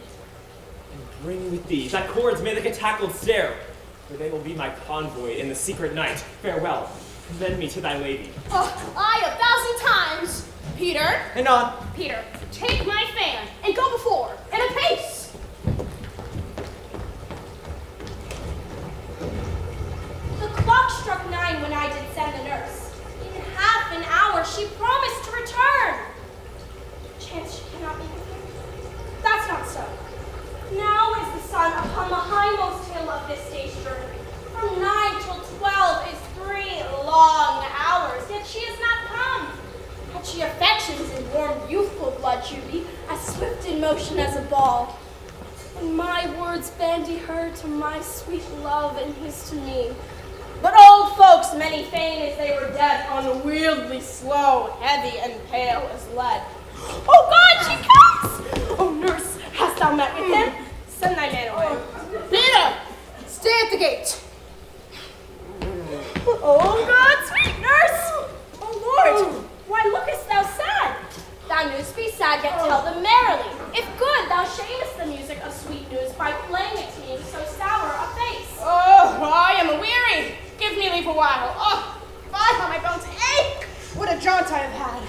And bring with thee thy cords may the catacled stare, for they will be my convoy in the secret night. Farewell. Commend me to thy lady. Oh, aye, 1,000 times. Peter. And on. Peter, take my fan and go before, in a pace. The clock struck 9 when I did send the nurse. In half an hour she promised to return. Chance she cannot be with me? That's not so. Now is the sun upon the hindmost hill of this day's journey. From 9 till 12 is 3 long hours, yet she has not come. Had she affections in warm youthful blood, Judy, as swift in motion as a ball. And my words bandy her to my sweet love and his to me. But old folks many feign as they were dead, unwieldly, slow, heavy, and pale as lead. Oh God, she comes! Oh nurse, hast thou met with him? Send thy man away. Peter, stay at the gate. Oh God, sweet nurse! Oh Lord, why lookest thou sad? Thou news be sad, yet tell them merrily. If good, thou shamest the music of sweet news by playing it to me in so sour a face. Oh, I am weary. Give me leave a while. Oh, God, how my bones ache. What a jaunt I have had.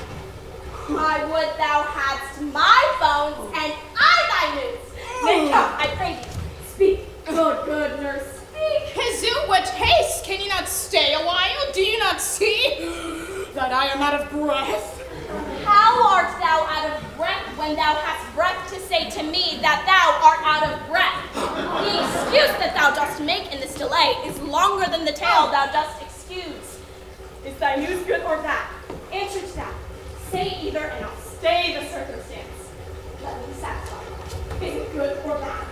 I would thou hadst my bones and I thy news. Nay, come, I pray thee. Speak, good nurse, speak. Jesu, what haste! Can you not stay a while? Do you not see that I am out of breath? How art thou out of breath when thou hast breath to say to me that thou art out of breath? The excuse that thou dost make in this delay is longer than the tale thou dost excuse. Is thy news good or bad? Answer to that. Say either and I'll stay the circumstance. Let me be satisfied. Is it good or bad?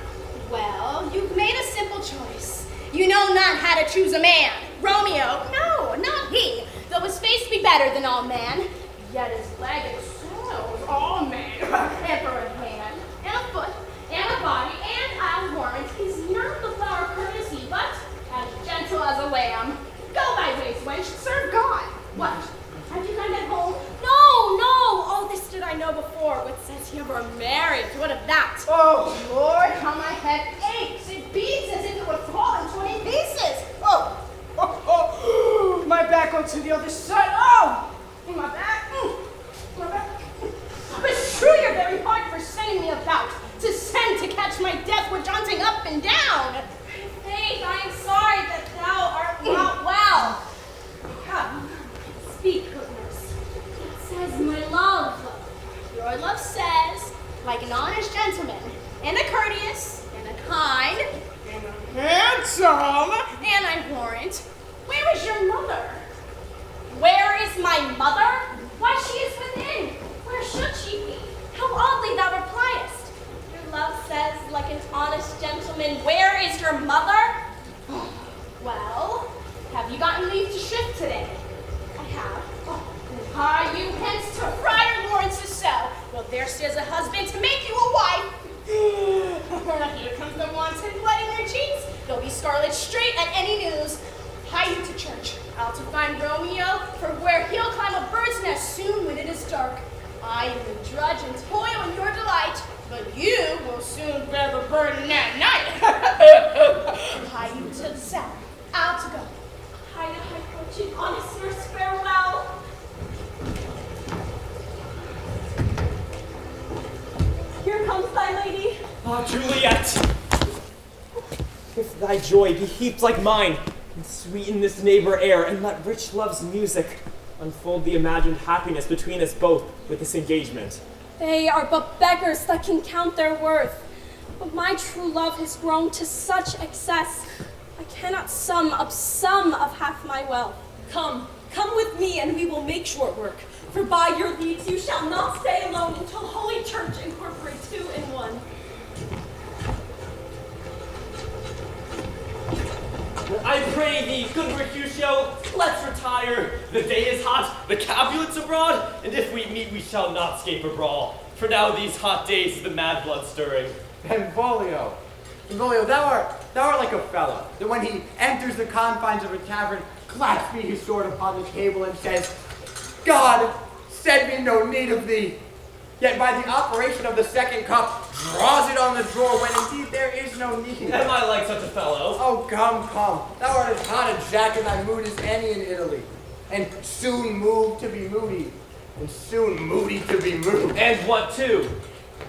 Well, you've made a simple choice. You know not how to choose a man. Romeo, no, not he. Though his face be better than all man, yet his leg and soul all man. And for a hand, and a foot, and a body, and I'll warrant he's not the flower of courtesy, but as gentle as a lamb. Go thy ways, wench, serve God. What? Have you gone at home? No, all this did I know before. What says he of our marriage? What of that? Oh, Lord, how my head aches. It beats as if it would fall in 20 pieces. Oh, my back goes to the other side. Oh, my back. My back. But true, you're very hard for sending me about. To send to catch my death with jaunting up and down. Faith, I am sorry that thou art not well. Come, speak, good nurse. What says my love? Your love says, like an honest gentleman, and a courteous, and a kind, and a handsome, and I warrant, where is your mother? Where is my mother? Why, she is within. Where should she be? How oddly thou repliest. Your love says, like an honest gentleman, where is your mother? Well, have you gotten leave to shift today? I have. Hie you hence to Friar Laurence's cell. Well, there stands a husband to make you a wife. Here comes the wanton blood in their cheeks. They'll be scarlet straight at any news. Hie you to church, out to find Romeo, for where he'll climb a bird's nest soon when it is dark. I will drudge and toil in your delight, but you will soon bear the burden that night. Hie you to the cell, out to go. Hide a high fortune, honest nurse, farewell. Here comes thy lady. Ah, Juliet! If thy joy be heaped like mine, and sweeten this neighbor air, and let rich love's music unfold the imagined happiness between us both with this engagement. They are but beggars that can count their worth. But my true love has grown to such excess, I cannot sum up some of half my wealth. Come with me and we will make short work. For by your leads you shall not stay alone until Holy Church incorporate 2 in 1. I pray thee, good Mercutio, let's retire. The day is hot, the Capulets abroad, and if we meet, we shall not scape a brawl. For now these hot days is the mad blood stirring. Benvolio, thou art like a fellow that when he enters the confines of a tavern, clasps his sword upon the table and says, God, send me no need of thee. Yet by the operation of the second cup, draws it on the drawer when indeed there is no need. Am I like such a fellow? Oh, come. Thou art as hot a jack in thy mood as any in Italy. And soon moved to be moody. And soon moody to be moved. And what too?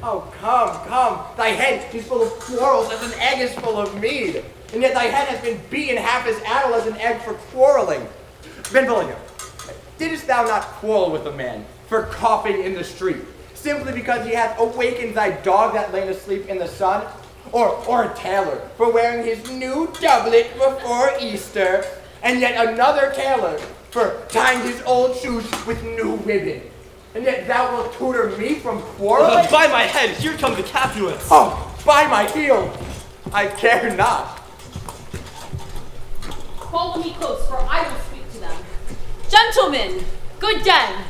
Oh, come. Thy head is full of quarrels as an egg is full of mead. And yet thy head has been beaten half as addle as an egg for quarreling. Benvolio, didst thou not quarrel with a man for coughing in the street, simply because he hath awakened thy dog that lay asleep in the sun? Or a tailor for wearing his new doublet before Easter, and yet another tailor for tying his old shoes with new ribbon? And yet thou wilt tutor me from quarreling? By my head, here come the Capulets. Oh, by my heel, I care not. Follow me close, for I will speak to them. Gentlemen, good den.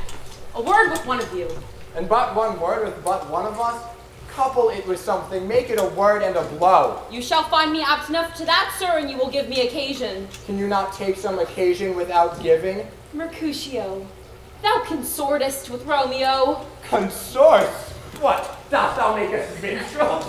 A word with one of you. And but one word with but one of us? Couple it with something, make it a word and a blow. You shall find me apt enough to that, sir, and you will give me occasion. Can you not take some occasion without giving? Mercutio, thou consortest with Romeo. Consort? What? Dost thou make us minstrels?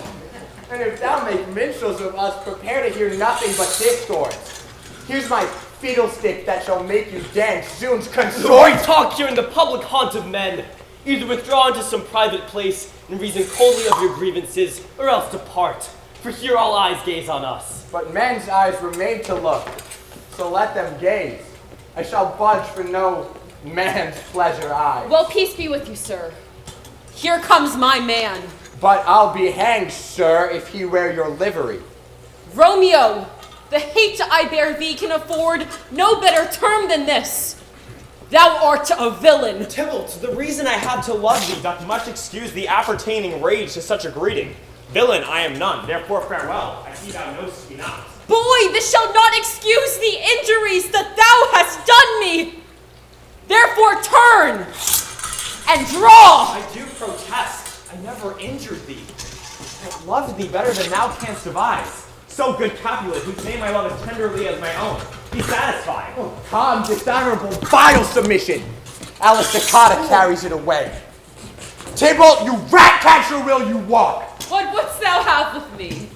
And if thou make minstrels of us, prepare to hear nothing but discords. Here's my fiddlestick that shall make you dance, Zoun's consort! We talk here in the public haunt of men. Either withdraw into some private place and reason coldly of your grievances, or else depart. For here all eyes gaze on us. But men's eyes remain to look, so let them gaze. I shall budge for no man's pleasure eye. Well, peace be with you, sir. Here comes my man. But I'll be hanged, sir, if he wear your livery. Romeo, the hate I bear thee can afford no better term than this. Thou art a villain. Tybalt, the reason I have to love thee doth much excuse the appertaining rage to such a greeting. Villain I am none, therefore farewell. I see thou knowst me not. Boy, this shall not excuse the injuries that thou hast done me. Therefore turn and draw. I do protest. I never injured thee. I loved thee better than thou canst devise. So good Capulet, whose name I love as tenderly as my own. Be satisfied. Oh, calm, dishonorable, vile submission. Alice Takata carries it away. Tybalt, you rat catcher, will you walk? What wouldst thou have with me?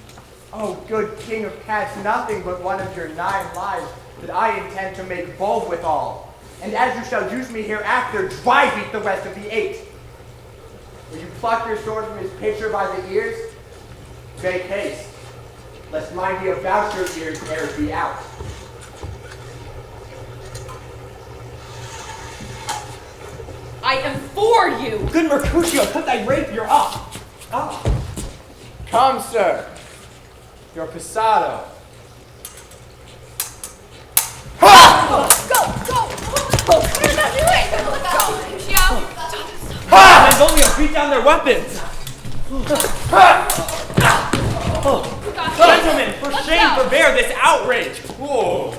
Oh, good king of cats, nothing but one of your 9 lives that I intend to make bold withal. And as you shall use me hereafter, drive eat the rest of the 8. Will you pluck your sword from his pitcher by the ears? Make haste, lest mine be about your ears ere it be out. I am for you. Good Mercutio, put thy rapier up. Come, sir. Your passado. Go! What are you doing? Go, Mercutio! Benvolio, beat down their weapons. Gentlemen, for shame, forbear this outrage. Whoa.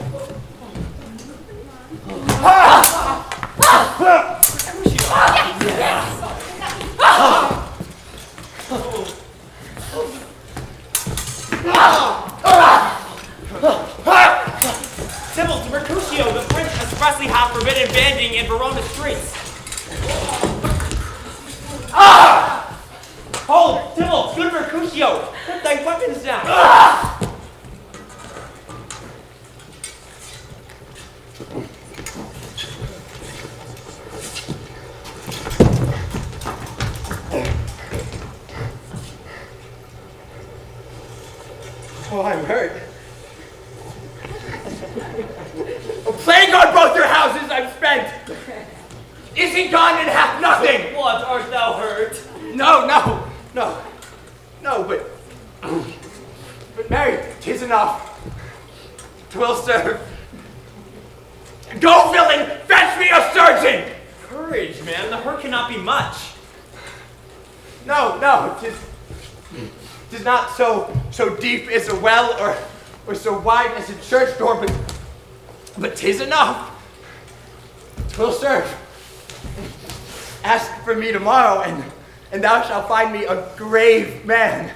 Tybalt, Mercutio, the prince expressly hath forbidden banding in Verona streets. Hold, Tybalt, good Mercutio, put thy weapons down. Oh, I'm hurt. A plague on both your houses I've spent. Is he gone and hath nothing? What, art thou hurt? No, but Mary, 'tis enough. 'Twill serve. Go, villain, fetch me a surgeon! Courage, man, the hurt cannot be much. No, 'tis not so deep as a well or so wide as a church door, but 'tis enough. 'Twill serve. Ask for me tomorrow, and thou shalt find me a grave man.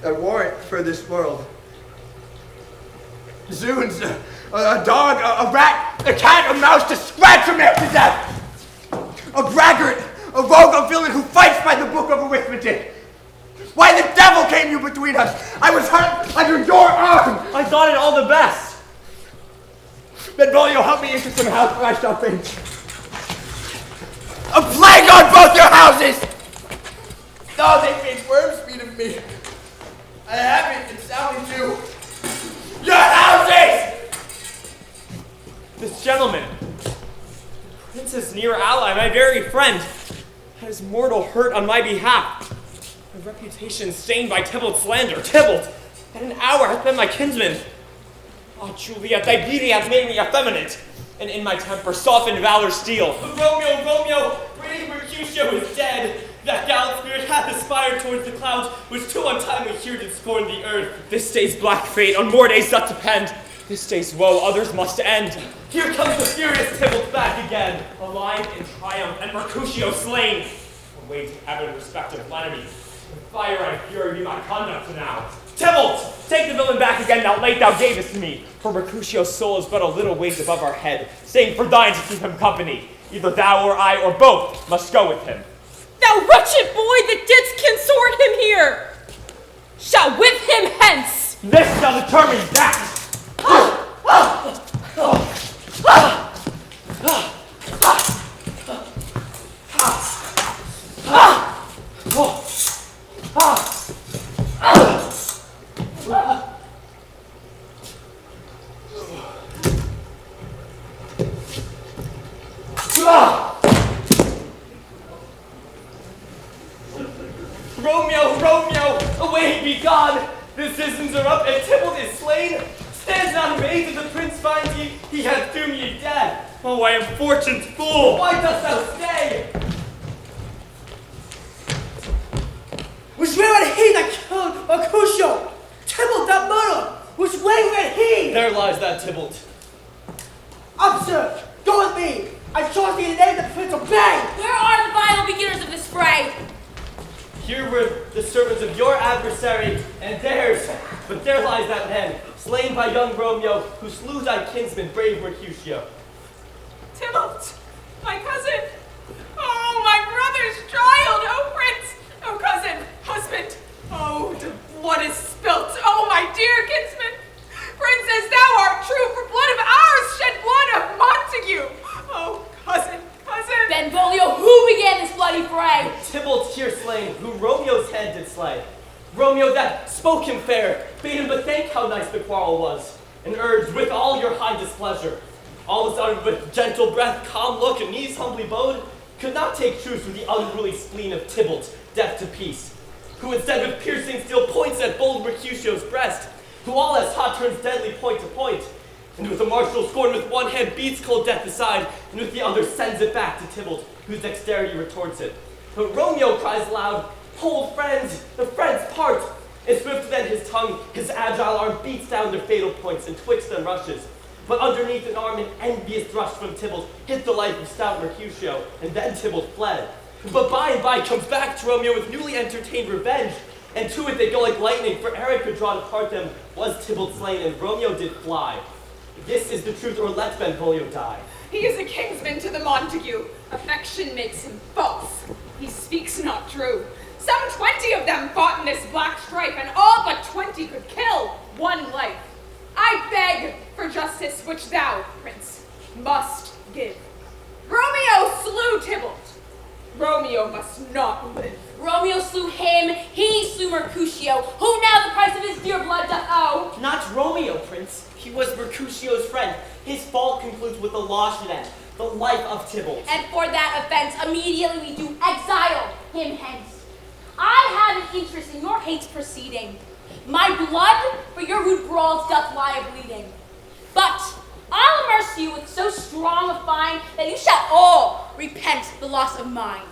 A warrant for this world. Zoons, a dog, a rat, a cat, a mouse to scratch him after death. A braggart, a rogue, a villain who fights by the book of arithmetic. Why the devil came you between us? I was hurt under your arm. I thought it all the best. Benvolio, help me into some house where I shall faint. A plague on both your houses! No, they made worms feed of me. I have it, and Sally too. Your houses! This gentleman, Prince's near ally, my very friend, had his mortal hurt on my behalf. My reputation stained by Tybalt's slander. Tybalt, in an hour hath been my kinsman. Oh, Juliet, thy beauty hath made me effeminate, and in my temper softened valor's steel. Romeo, Romeo, brave Mercutio is dead. That gallant spirit hath aspired towards the clouds, which too untimely here did scorn the earth. This day's black fate on more days doth depend. This day's woe others must end. Here comes the furious Tybalt back again, alive in triumph, and Mercutio slain. Awaiting ever respective lenity. In fire and fury be my conduct now. Tybalt, take the villain back again that late thou gavest to me, for Mercutio's soul is but a little ways above our head, save for thine to keep him company. Either thou or I or both must go with him. Thou wretched boy that didst consort him here, shall with him hence. This shall determine that. Romeo, Romeo, away be gone! The citizens are up and Tybalt is slain. Stands not amazed as the prince finds he hath doomed ye dead. Oh, I am fortune's fool! Why dost thou stay? Which way would he that killed Mercutio? Tybalt that murderer! Which way would he? There lies that Tybalt. Up, sir! Go with me! I charge thee in the name of the Prince of Bay! Where are the vile beginners of this fray? Here were the servants of your adversary and theirs, but there lies that man, slain by young Romeo, who slew thy kinsman, brave Mercutio. Tybalt, my cousin. Oh, my brother's child. Oh, prince. Oh, cousin, husband. Oh, the blood is spilt. Oh, my dear kinsman. Princess, thou art true, for blood of ours shed blood of Montague. Oh, cousin, cousin. Benvolio, who began this bloody fray? Tybalt here slain, who Romeo's head did slay. Romeo that spoke him fair, bade him but think how nice the quarrel was, and urged with all your high displeasure. All was uttered with gentle breath, calm look, and knees humbly bowed, could not take truce with the unruly spleen of Tybalt, deaf to peace, who instead with piercing steel points at bold Mercutio's breast, who all as hot turns deadly point to point, and with a martial scorn with one hand beats cold death aside, and with the other sends it back to Tybalt, whose dexterity retorts it. But Romeo cries aloud, hold friends, the friends part, and swifter than his tongue, his agile arm beats down their fatal points, and twixt them rushes. But underneath an arm, an envious thrust from Tybalt hit the life of stout Mercutio, and then Tybalt fled. But by and by comes back to Romeo with newly entertained revenge, and to it they go like lightning, for ere it could draw to part them, was Tybalt slain, and Romeo did fly. This is the truth, or let Benvolio die. He is a kinsman to the Montague. Affection makes him false. He speaks not true. Some 20 of them fought in this black strife, and all but 20 could kill one life. I beg for justice which thou, prince, must give. Romeo slew Tybalt. Romeo must not live. Romeo slew him, he slew Mercutio, who now the price of his dear blood doth owe. Not Romeo, prince. He was Mercutio's friend. His fault concludes with the law should end, the life of Tybalt. And for that offense, immediately we do exile him hence. I have an interest in your hate's proceeding. My blood for your rude brawls doth lie a-bleeding. But I'll immerse you with so strong a fine that you shall all repent the loss of mine.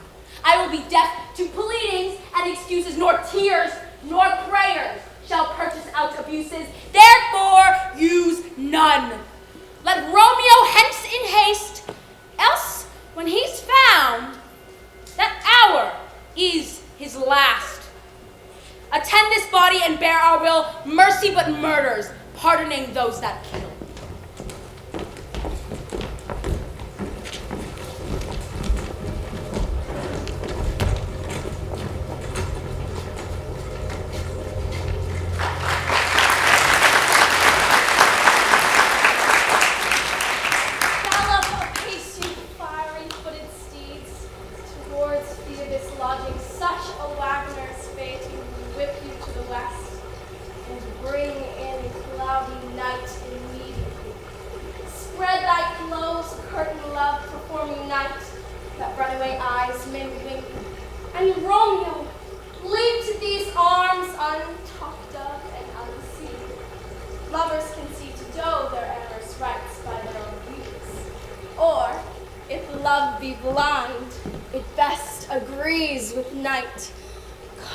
I will be deaf to pleadings and excuses, nor tears nor prayers shall purchase out abuses, therefore use none. Let Romeo hence in haste, else when he's found, that hour is his last. Attend this body and bear our will, mercy but murders, pardoning those that kill.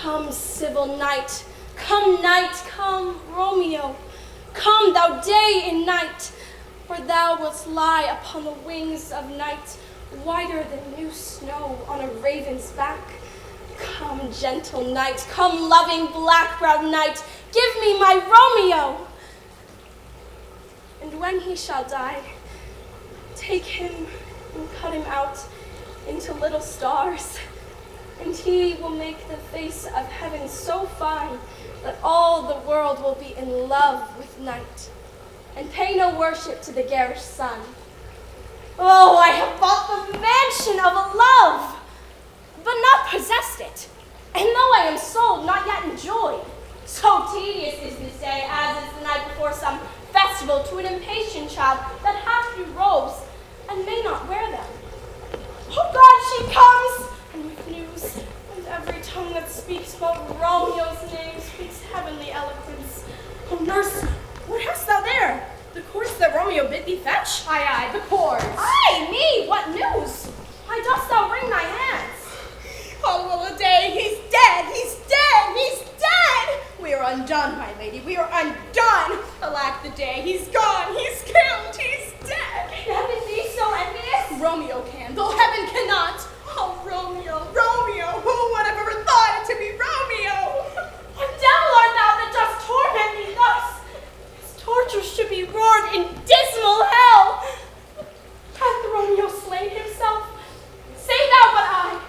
Come, civil night, come, Romeo, come, thou day and night, for thou wilt lie upon the wings of night, whiter than new snow on a raven's back. Come, gentle night, come, loving black-browed night, give me my Romeo. And when he shall die, take him and cut him out into little stars, and he will make the face of heaven so fine that all the world will be in love with night, and pay no worship to the garish sun. Oh, I have bought the mansion of a love, but not possessed it, and though I am sold, not yet enjoyed. So tedious is this day, as is the night before some festival to an impatient child that hath few robes, and may not wear them. Oh God, she comes! And with news, and every tongue that speaks but Romeo's name speaks heavenly eloquence. Oh, nurse, what hast thou there? The cords that Romeo bid thee fetch? Aye, the cords. Aye, me, what news? Why dost thou wring thy hands? Oh, well a day, he's dead, he's dead, he's dead! We are undone, my lady, we are undone! Alack the day, he's gone, he's killed, he's dead! Can heaven be so envious? Romeo can, though heaven cannot. Oh, Romeo, Romeo, who would have ever thought it to be Romeo? What devil art thou that dost torment me thus? His tortures should be roared in dismal hell. Hath Romeo slain himself? Say thou but I.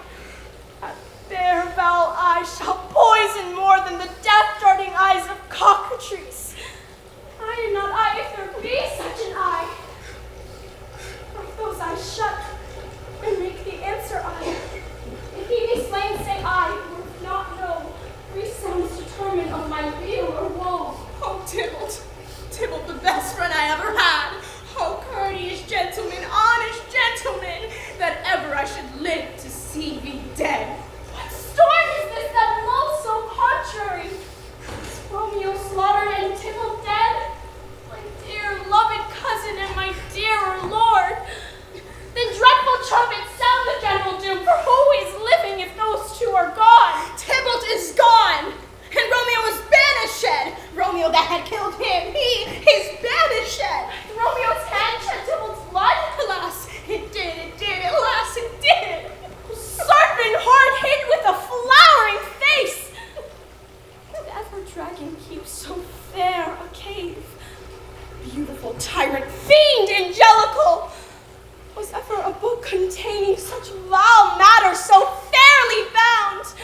That bare foul eye shall poison more than the death-darting eyes of cockatrice. I not I if there be such an eye. Or if those eyes shut, and make the answer I. If he be slain, say I, or if not, no. Three sounds determine of my weal or woe. Oh, Tybalt, Tybalt, the best friend I ever had. Oh, courteous gentleman, honest gentleman, that ever I should live to see thee dead. What storm is this that blows so contrary? Is Romeo slaughtered and Tybalt dead? My dear loved cousin and my dearer lord. Then dreadful trumpets sound the general doom, for who is living if those two are gone? Tybalt is gone, and Romeo is banished. Romeo that had killed him, he is banished. Romeo's hand shed Tybalt's blood? Alas, it did, alas, it did. Serpent heart hid with a flowering face. Did ever dragon keep so fair a cave? Beautiful tyrant, fiend angelical. Was ever a book containing such vile matter so fairly bound?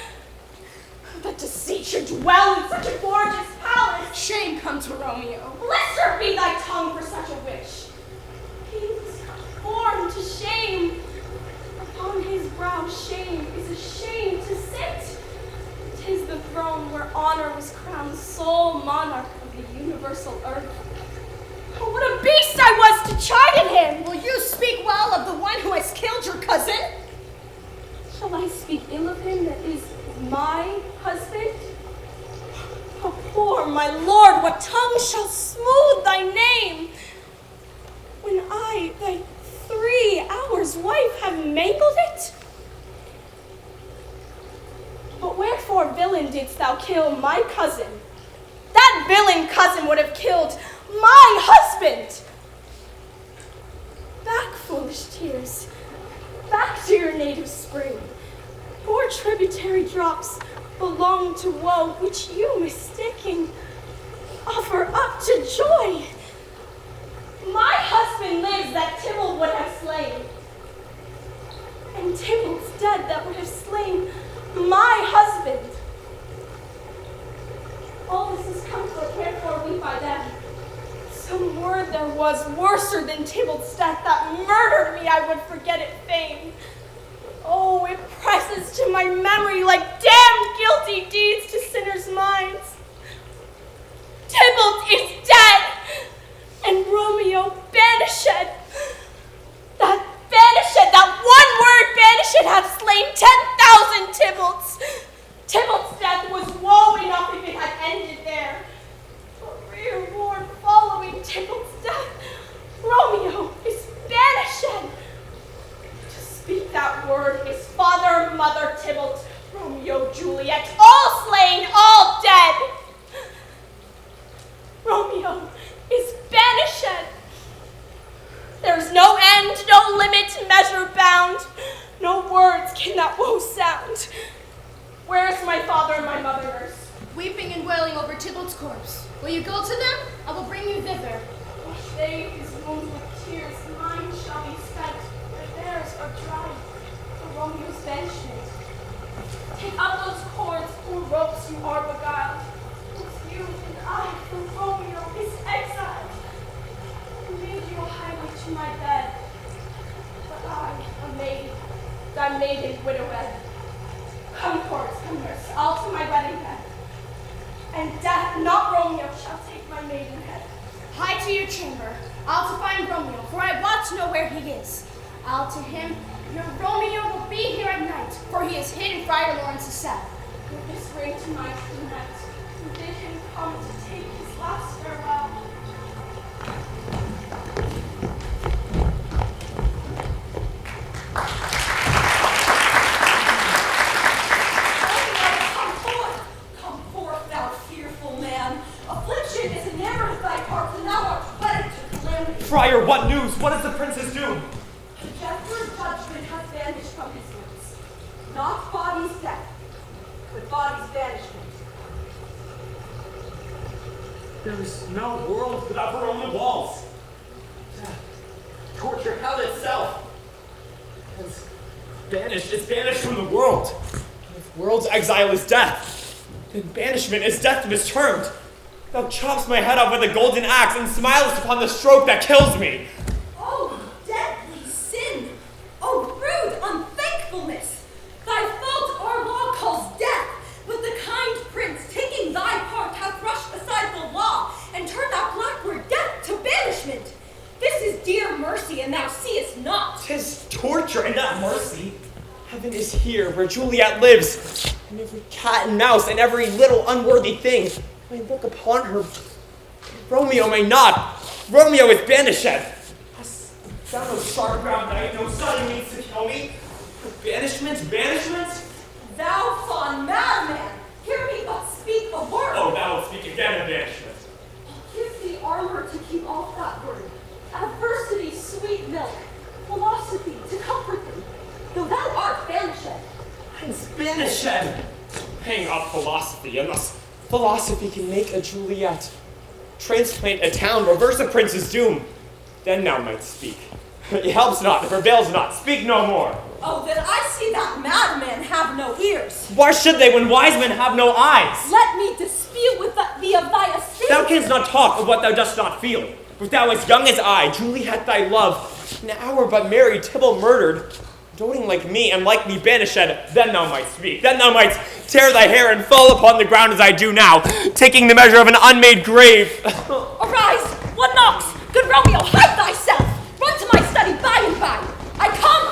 That deceit should dwell in such a gorgeous palace. Shame come to Romeo. Blister be thy tongue for such a wish. He was not born to shame. Upon his brow shame is a shame to sit. 'Tis the throne where honor was crowned sole monarch of the universal earth. Oh, what a beast I was to chide at him! Will you speak well of the one who has killed your cousin? Shall I speak ill of him that is my husband? Oh, poor my lord, what tongue shall smooth thy name? When I, thy 3 hours' wife, have mangled it? But wherefore poor villain didst thou kill my cousin? That villain cousin would have killed my husband. Back, foolish tears, back to your native spring. Poor tributary drops belong to woe, which you, mistaking, offer up to joy. My husband lives that Tybalt would have slain, and Tybalt's dead that would have slain my husband. All this has come to a cared for we by them. Some word there was worser than Tybalt's death that murdered me, I would forget it fain. Oh, it presses to my memory like damned guilty deeds to sinners' minds. Tybalt is dead, and Romeo banished. That one word banished hath slain 10,000 Tybalts. Tybalt's death was woe enough if it had ended there. Career born following Tybalt's death, Romeo is banished. To speak that word is father, mother, Tybalt, Romeo, Juliet, all slain, all dead. Romeo is banished. There's no end, no limit, measure bound. No words can that woe sound. Where's my father and my mother, nurse? Weeping and wailing over Tybalt's corpse. Will you go to them? I will bring you thither. Wash they his wounds with tears, mine shall be spent, but theirs are dry for Romeo's banishment. Take up those cords, poor ropes you are beguiled. With you and I, for Romeo is exiled. Lead you highway to my bed, but I, a maid, thy maiden widowed. Come, cords, come, nurse, I'll to my wedding bed. And death, not Romeo, shall take my maidenhead. Hie to your chamber. I'll to find Romeo, for I want to know where he is. I'll to him. Your Romeo will be here at night, for he is hid in Friar Laurence's cell. With this ring to my tonight, and bid him come to take his last farewell. Friar, what news? What is the prince's doom? Judgment has vanished from his lips. Not body's death, but body's banishment. There is no world without Verona walls. Death, torture, hell itself. Is banished from the world. If world's exile is death, then banishment is death mistermed. Thou chops my head off with a golden axe and smilest upon the stroke that kills me. Oh, deadly sin! Oh, rude unthankfulness! Thy fault our law calls death, but the kind prince, taking thy part, hath rushed aside the law and turned that black word death to banishment. This is dear mercy, and thou seest not. 'Tis torture and not mercy. Heaven is here where Juliet lives, and every cat and mouse and every little unworthy thing may look upon her. Romeo may not. Romeo is banished. Hast thou no sharp ground knife, no sudden means to kill me? Banishment, banishment? Thou fond madman, hear me but speak a word. Oh, thou wilt speak again of banishment. Give thee armor to keep off that word. Adversity, sweet milk. Philosophy, to comfort thee. Though thou art banished. I'm banished. Hang up philosophy, unless philosophy can make a Juliet, transplant a town, reverse a prince's doom. Then thou might speak. It helps not, it prevails not. Speak no more. Oh, then I see that madmen have no ears. Why should they when wise men have no eyes? Let me dispute with thee of thy estate. Thou canst not talk of what thou dost not feel. If thou as young as I, Juliet thy love, an hour but married, Tybalt murdered, doting like me and like me banished, then thou might speak. Then thou might tear thy hair and fall upon the ground as I do now, taking the measure of an unmade grave. Arise! What knocks? Good Romeo, hide thyself! Run to my study by and by! I come!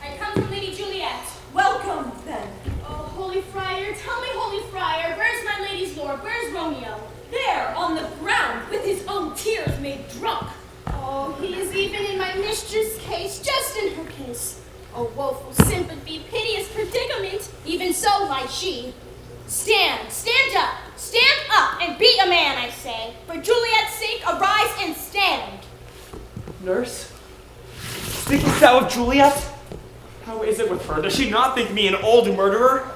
I come from Lady Juliet. Welcome, then. Oh, Holy Friar, tell me, Holy Friar, where's my lady's lord? Where's Romeo? There, on the ground, with his own tears made drunk. Oh, he is even in my mistress' case, just in her case. Oh, woeful sympathy, piteous predicament, even and so might she. Stand up, and be a man, I say. For Juliet's sake, arise and stand. Nurse? Speakest thou of Juliet? How is it with her? Does she not think me an old murderer?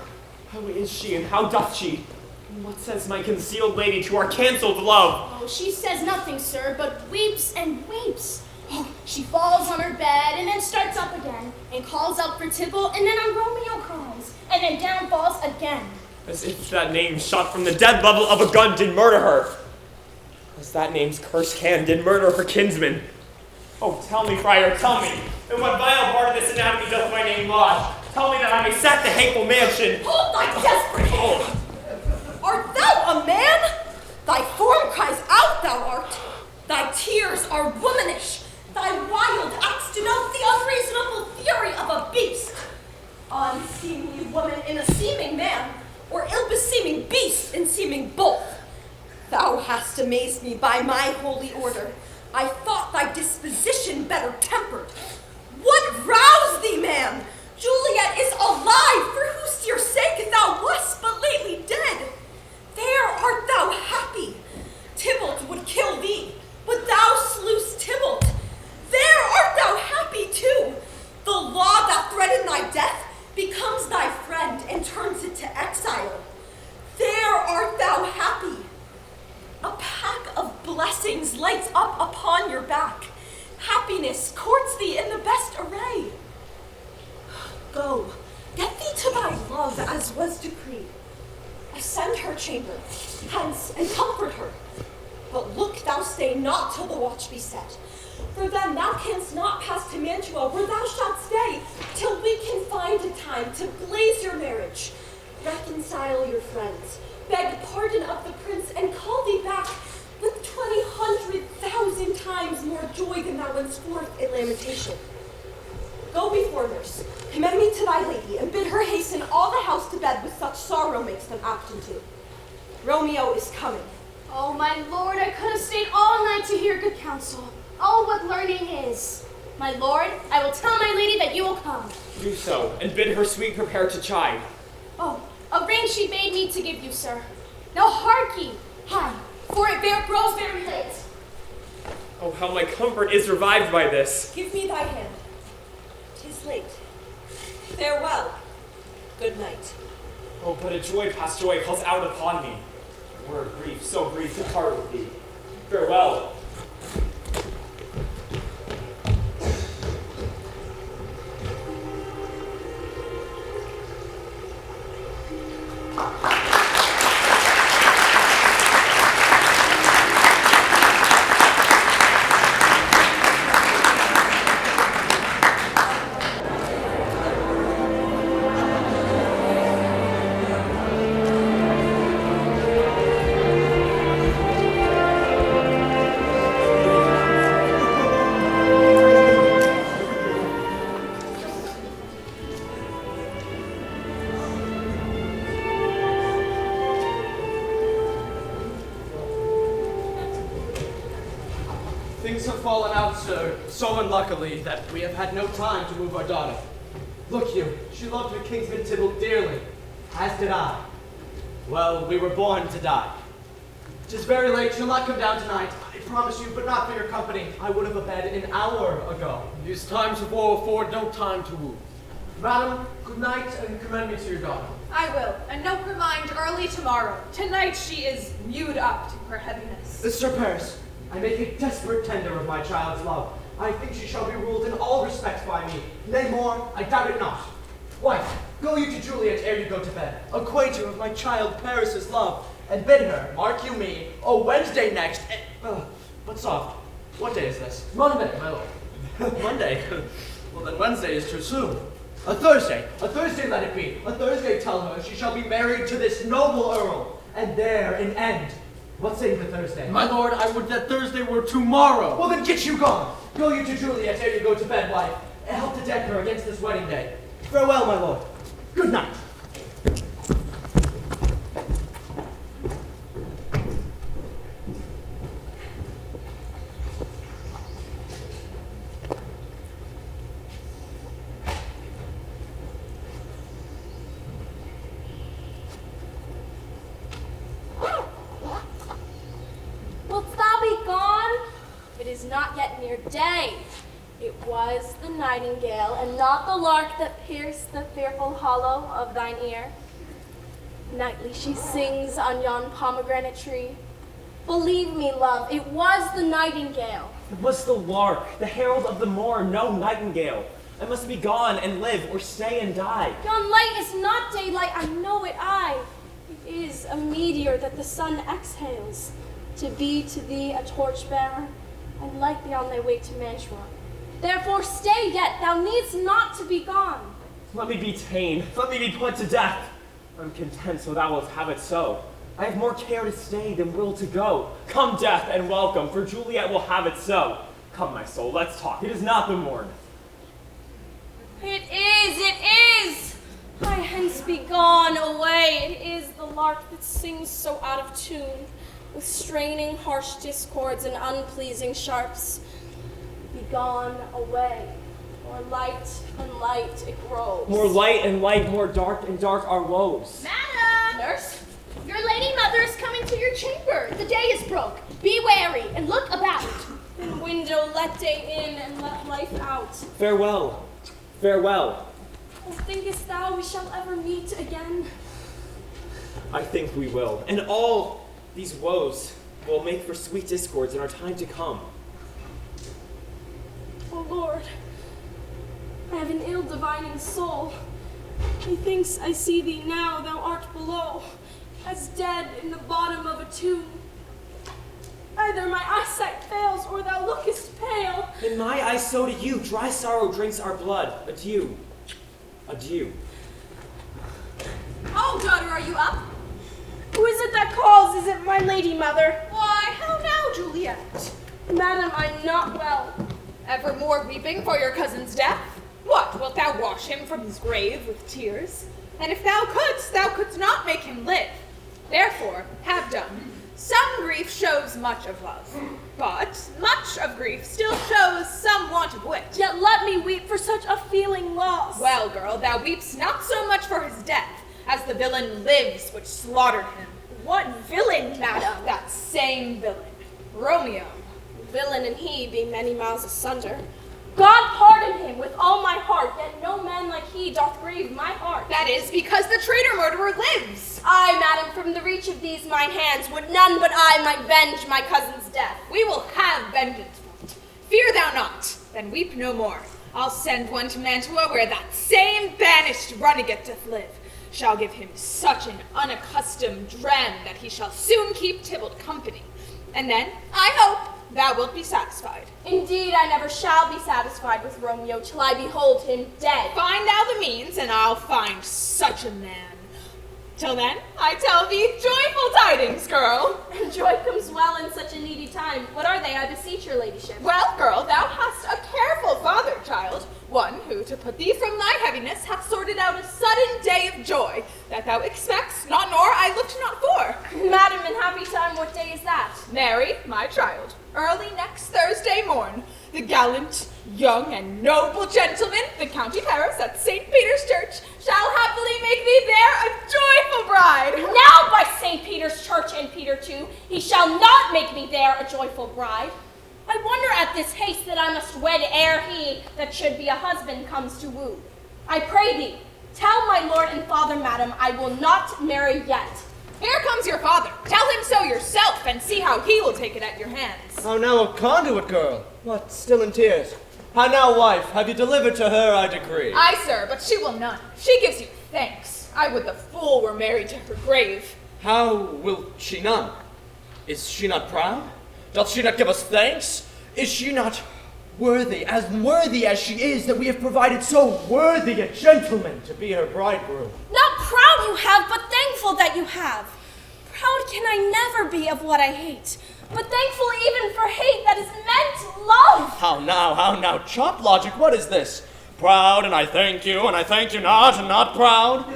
How is she, and how doth she? And what says my concealed lady to our cancelled love? Oh, she says nothing, sir, but weeps and weeps. Oh, she falls on her bed, and then starts up again, and calls out for Tybalt, and then on Romeo cries, and then down falls again. As if that name shot from the dead level of a gun did murder her. As that name's cursed hand did murder her kinsman. Oh, tell me, friar, tell me, in what vile part of this anatomy doth my name lodge? Tell me that I may sack the hateful mansion. Hold thy desperate hand! Art thou a man? Thy form cries out, thou art. Thy tears are womanish. Thy wild acts denote the unreasonable fury of a beast. Unseemly woman in a seeming man, or ill-beseeming beast in seeming both. Thou hast amazed me by my holy order. I thought thy disposition better tempered. What roused thee, man? Juliet is alive, for whose dear sake thou wast but lately dead. There art thou happy. Tybalt would kill thee, but thou slewest Tybalt. There art thou happy too. The law that threatened thy death becomes thy friend and turns it to exile. There art thou happy. A pack of blessings lights up upon your back. Happiness courts thee in the best array. Go, get thee to thy love as was decreed. Ascend her chamber, hence, and comfort her. But look thou stay not till the watch be set. For then thou canst not pass to Mantua, where thou shalt stay, till we can find a time to blaze your marriage, reconcile your friends, beg pardon of the prince, and call thee back with 20,000 times more joy than thou wentst forth in lamentation. Go before, nurse, commend me to thy lady, and bid her hasten all the house to bed with such sorrow makes them apt unto. Romeo is coming. Oh, my lord, I could have stayed all night to hear good counsel. Oh, what learning is. My lord, I will tell my lady that you will come. Do so, and bid her sweet prepare to chide. Oh, a ring she bade me to give you, sir. Now hark ye, hie, for it grows very late. Oh, how my comfort is revived by this. Give me thy hand. 'Tis late. Farewell. Good night. Oh, but a joy past joy calls out upon me. Were grief so grief to part with thee. Farewell. Things have fallen out, sir, so unluckily that we have had no time to move our daughter. Look you, she loved her kinsman Tybalt dearly, as did I. Well, we were born to die. 'Tis very late, she'll not come down tonight, I promise you, but not for your company. I would have abed an hour ago. These times of woe afford no time to woo. Madam, good night, and commend me to your daughter. I will, and note her mind early tomorrow. Tonight she is mewed up to her heaviness. Sir Paris, I make a desperate tender of my child's love. I think she shall be ruled in all respects by me. Nay more, I doubt it not. Wife, go you to Juliet ere you go to bed. Acquaint her of my child Paris's love, and bid her, mark you me, Wednesday next, but soft, what day is this? Monday, my lord. Monday? Well then Wednesday is too soon. A Thursday let it be. A Thursday tell her she shall be married to this noble earl, and there an end. What say the Thursday? My lord, I would that Thursday were tomorrow. Well then get you gone. Go you to Juliet ere you go to bed, wife, and help to deck her against this wedding day. Farewell, my lord. Good night. 'tis not yet near day. It was the nightingale, and not the lark that pierced the fearful hollow of thine ear. Nightly she sings on yon pomegranate tree. Believe me, love, it was the nightingale. It was the lark, the herald of the morn, no nightingale. I must be gone and live, or stay and die. Yon light is not daylight, I know it I. It is a meteor that the sun exhales, to be to thee a torchbearer, and light thee on thy way to Mantua. Therefore stay yet, thou needst not to be gone. Let me be ta'en, let me be put to death. I'm content, so thou wilt have it so. I have more care to stay than will to go. Come, death, and welcome, for Juliet will have it so. Come, my soul, let's talk. It is not the morn. It is! I hence be gone away. It is the lark that sings so out of tune, with straining harsh discords and unpleasing sharps. Be gone away. More light and light it grows. More light and light, more dark and dark our woes. Madam! Nurse, your lady mother is coming to your chamber. The day is broke. Be wary and look about. In window let day in and let life out. Farewell, farewell. Oh, thinkest thou we shall ever meet again? I think we will, and all these woes will make for sweet discords in our time to come. Oh Lord, I have an ill divining soul. Methinks I see thee now, thou art below, as dead in the bottom of a tomb. Either my eyesight fails, or thou lookest pale. In my eyes so do you, dry sorrow drinks our blood. Adieu, adieu. Oh, daughter, are you up? Who is it that calls? Is it my lady mother? Why, how now, Juliet? Madam, I'm not well. Evermore weeping for your cousin's death? What, wilt thou wash him from his grave with tears? And if thou couldst not make him live. Therefore, have done. Some grief shows much of love, but much of grief still shows some want of wit. Yet let me weep for such a feeling loss. Well, girl, thou weepst not so much for his death, as the villain lives which slaughtered him. What villain, madam? That same villain, Romeo. Villain and he be many miles asunder. God pardon him with all my heart, yet no man like he doth grieve my heart. That is because the traitor murderer lives. Aye, madam, from the reach of these mine hands would none but I might venge my cousin's death. We will have vengeance. Fear thou not, then weep no more. I'll send one to Mantua where that same banished runagate doth live. Shall give him such an unaccustomed dram that he shall soon keep Tybalt company. And then, I hope, thou wilt be satisfied. Indeed, I never shall be satisfied with Romeo till I behold him dead. Find thou the means, and I'll find such a man. Till then, I tell thee joyful tidings, girl. Joy comes well in such a needy time. What are they, I beseech your ladyship? Well, girl, thou hast a careful father, child, one who, to put thee from thy heaviness, hath sorted out a sudden day of joy, that thou expects not nor I looked not for. Madam, in happy time, what day is that? Marry, my child, early next Thursday morn, the gallant, young, and noble gentleman, the County Paris at St. Peter's Church, shall happily make thee there a joyful bride. Now by St. Peter's Church and Peter too, he shall not make me there a joyful bride. I wonder at this haste that I must wed ere he that should be a husband comes to woo. I pray thee, tell my lord and father, madam, I will not marry yet. Here comes your father. Tell him so yourself, and see how he will take it at your hands. How now, a conduit girl? What, still in tears? How now, wife, have you delivered to her our decree? Aye, sir, but she will none. She gives you thanks. I would the fool were married to her grave. How will she none? Is she not proud? Doth she not give us thanks? Is she not worthy as she is, that we have provided so worthy a gentleman to be her bridegroom? Not proud you have, but thankful that you have. Proud can I never be of what I hate, but thankful even for hate that is meant love. How now, chop logic, what is this? Proud, and I thank you not, and not proud?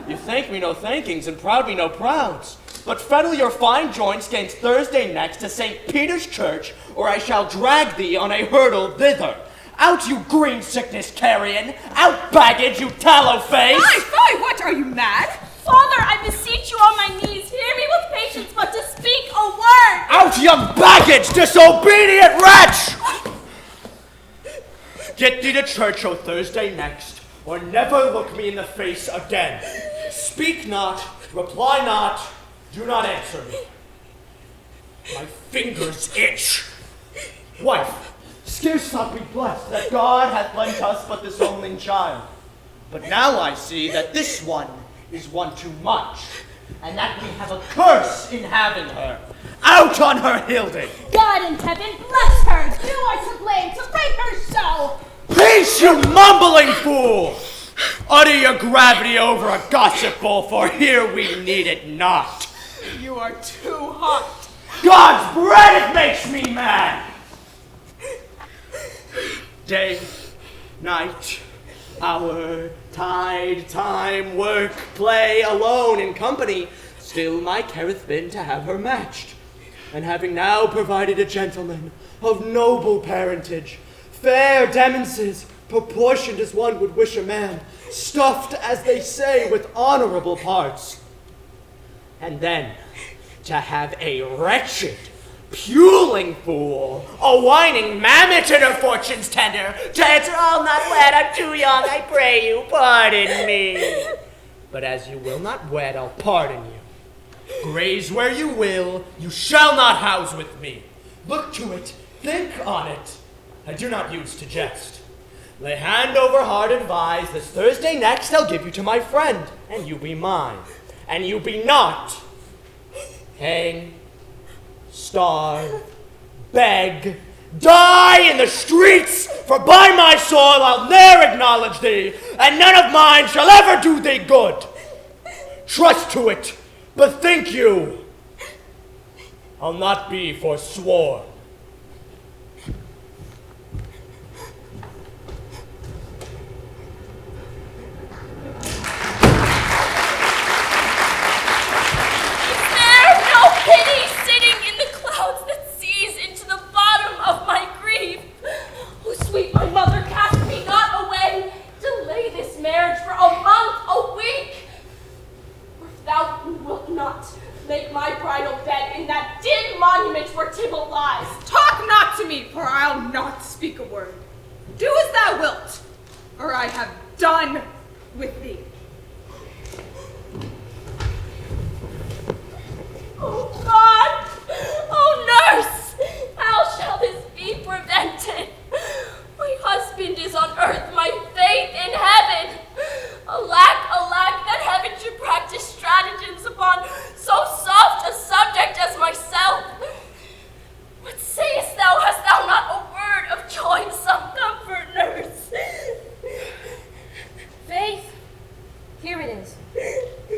You thank me no thankings, and proud me no prouds. But fettle your fine joints 'gainst Thursday next to St. Peter's Church, or I shall drag thee on a hurdle thither. Out, you green sickness carrion! Out, baggage, you tallow face! Fie, what, are you mad? Father, I beseech you on my knees, hear me with patience, but to speak a word! Out, Out, young baggage, disobedient wretch! Get thee to church o' Thursday next, or never look me in the face again. Speak not, reply not, do not answer me. My fingers itch. Wife, scarce not be blessed that God hath lent us but this only child. But now I see that this one is one too much, and that we have a curse in having her. Out on her, Hildy! God in heaven bless her! You are to blame to rape her so! Peace, you mumbling fool! Utter your gravity over a gossip bowl, for here we need it not. You are too hot. God's bread, it makes me mad! Day, night, hour, tide, time, work, play, alone, in company, still my care hath been to have her matched. And having now provided a gentleman of noble parentage, fair demences, proportioned as one would wish a man, stuffed, as they say, with honorable parts. And then to have a wretched, puling fool, a whining mammet in her fortune's tender, to answer, "I'll not wed, I'm too young, I pray you, pardon me." But as you will not wed, I'll pardon you. Graze where you will, you shall not house with me. Look to it, think on it. I do not use to jest. Lay hand over heart, advise, this Thursday next I'll give you to my friend, and you be mine, and you be not. Hang, starve, beg, die in the streets, for by my soul I'll ne'er acknowledge thee, and none of mine shall ever do thee good. Trust to it, bethink you, I'll not be forsworn. Pity sitting in the clouds that sees into the bottom of my grief. Oh, sweet my mother, cast me not away. Delay this marriage for a month, a week. For if thou wilt not make my bridal bed in that dim monument where Tybalt lies. Talk not to me, for I'll not speak a word. Do as thou wilt, or I have done with thee. Oh God! Oh nurse! How shall this be prevented? My husband is on earth, my faith in heaven. Alack, alack, that heaven should practice stratagems upon so soft a subject as myself. What sayest thou? Hast thou not a word of joy, some comfort, nurse? Faith, here it is.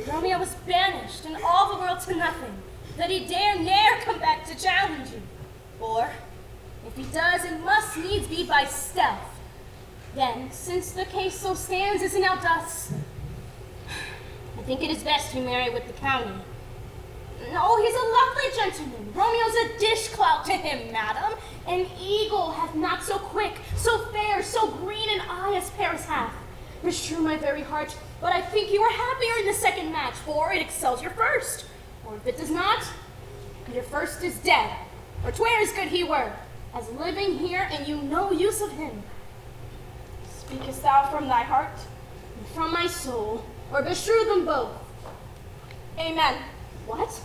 Romeo was banished, and all the world to nothing, that he dare ne'er come back to challenge you. Or, if he does, it must needs be by stealth. Then, since the case so stands as it now does, I think it is best you marry with the county. No, he's a lovely gentleman. Romeo's a dishclout to him, madam. An eagle hath not so quick, so fair, so green an eye as Paris hath. Beshrew my very heart, but I think you are happier in the second match, for it excels your first. Or if it does not, your first is dead, or 'twere as good he were, as living here and you no use of him. Speakest thou from thy heart? And from my soul, or beshrew them both? Amen. What?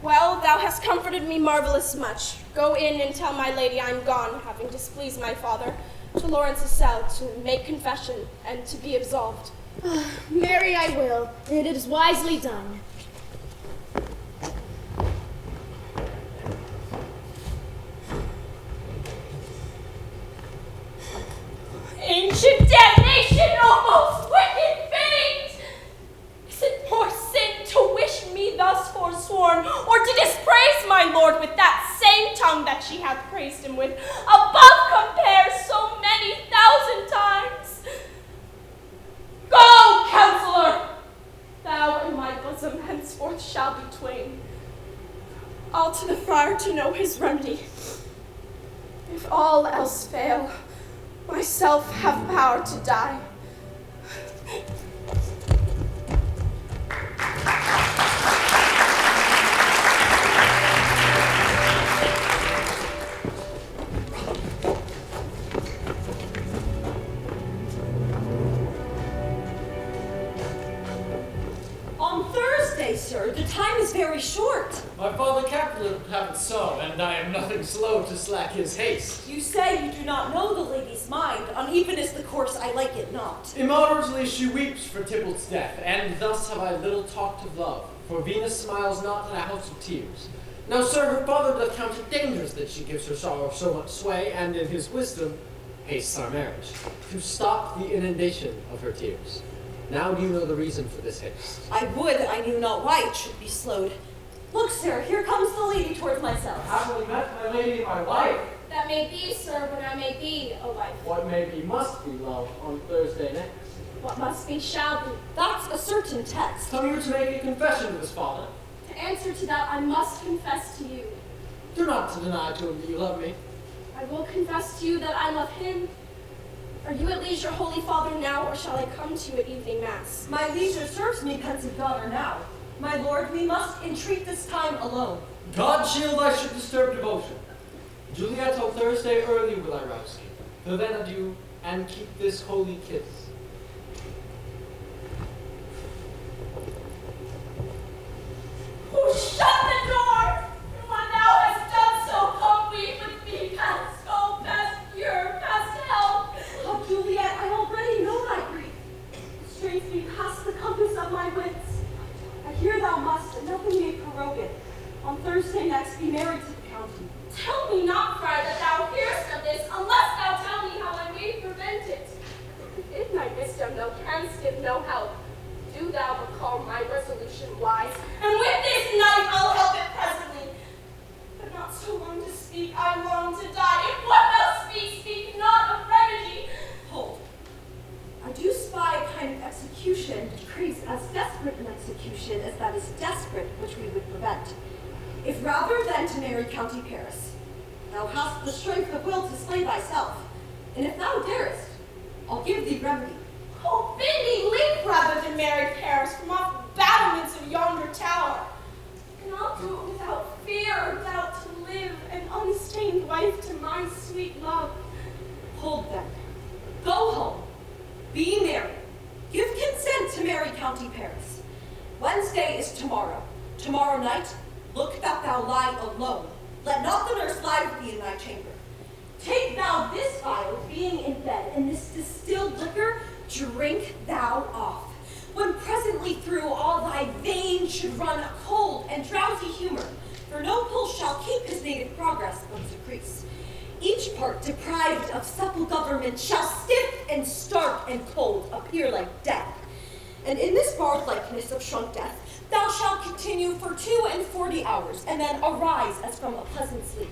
Well, thou hast comforted me marvelous much. Go in and tell my lady I'm gone, having displeased my father, to Laurence's cell to make confession and to be absolved. Marry I will, and it is wisely done. Ancient damnation, almost wicked fate! Is it more sin to wish me thus forsworn, or to dispraise my lord with that same tongue that she hath praised him with, above compare so many thousand times? Go, counselor! Thou and my bosom henceforth shall be twain. I'll to the friar to know his remedy. If all else fail, myself have power to die. very short. My father Capulet would have it so, and I am nothing slow to slack his haste. You say you do not know the lady's mind, uneven is the course, I like it not. Immoderately she weeps for Tybalt's death, and thus have I little talked of love, for Venus smiles not in a house of tears. Now, sir, her father doth count it dangerous that she gives her sorrow so much sway, and in his wisdom hastes our marriage, to stop the inundation of her tears. Now do you know the reason for this haste? I would, I knew not why it should be slowed. Look, sir, here comes the lady towards myself. Happily met, my lady, my wife. That may be, sir, but I may be a wife. What may be must be, love, on Thursday next. What must be shall be. That's a certain text. Come here to make a confession to this father. To answer to that, I must confess to you. Do not to deny to him that you love me. I will confess to you that I love him. Are you at leisure, Holy Father, now, or shall I come to you at evening mass? My leisure serves me, pensive daughter, now. My lord, we must entreat this time alone. God shield I should disturb devotion. Juliet, till Thursday early will I rouse you. Till then adieu, and keep this holy kiss. Who shut the door? What thou hast done so complete with me, past hope, past cure, past help. Oh, Juliet, I already know thy grief. It strains me past the compass of my wits. I hear thou must, and nothing may prorogue it, on Thursday next be married to the county. Tell me not, Friar, that thou hearest of this, unless thou tell me how I may prevent it. If in thy wisdom thou canst give no help, do thou recall my resolution wise, And with this knife I'll help it presently. But not so long to speak, I long to die. If what thou speak, speak not of remedy. Hold. I do spy a kind of execution which craves as desperate an execution as that is desperate which we would prevent. If rather than to marry County Paris, thou hast the strength of will to slay thyself, and if thou darest, I'll give thee remedy. Oh, bid me leap rather than marry Paris from off the battlements of yonder tower. And I'll do it without fear or doubt to live an unstained wife to my sweet love. Hold then. Go home. Be merry. Give consent to marry County Paris. Wednesday is tomorrow. Tomorrow night, look that thou lie alone. Let not the nurse lie with thee in thy chamber. Take thou this vial, being in bed, and this distilled liquor, drink thou off. When presently through all thy veins should run a cold and drowsy humor, for no pulse shall keep his native progress but decrease. Each part deprived of supple government shall stiff and stark and cold appear like death. And in this barred likeness of shrunk death, thou shalt continue for 42 hours, and then arise as from a pleasant sleep.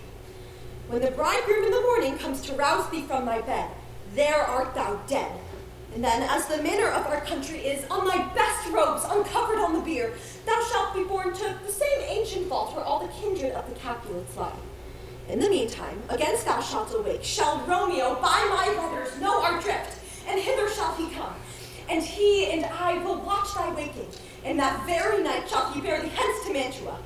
When the bridegroom in the morning comes to rouse thee from thy bed, there art thou dead. And then, as the manner of our country is, on thy best robes uncovered on the bier, thou shalt be borne to the same ancient vault where all the kindred of the Capulets lie. In the meantime, against thou shalt awake, shall Romeo by my letters know our drift, and hither shall he come. And he and I will watch thy waking, and that very night shall he bear thee hence to Mantua.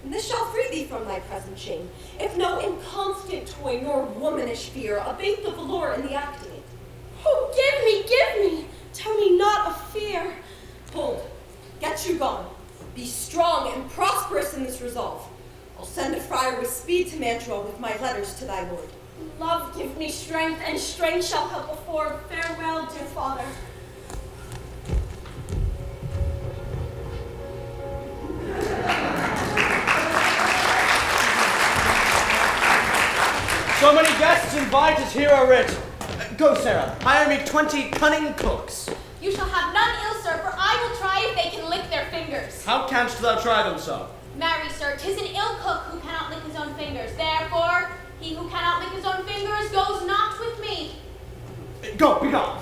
And this shall free thee from thy present shame, if no inconstant toy nor womanish fear abate the valor in the acting it. Oh, give me, tell me not of fear. Hold, get you gone. Be strong and prosperous in this resolve. I'll send a friar with speed to Mantua with my letters to thy lord. Love give me strength, and strength shall help afford. Farewell, dear father. So many guests invited here are writ. Go, Sarah, hire me 20 cunning cooks. You shall have none ill, sir, for I will try if they can lick their fingers. How canst thou try them so? Marry, sir, 'tis an ill cook who cannot lick his own fingers. Therefore, he who cannot lick his own fingers goes not with me. Go, be gone.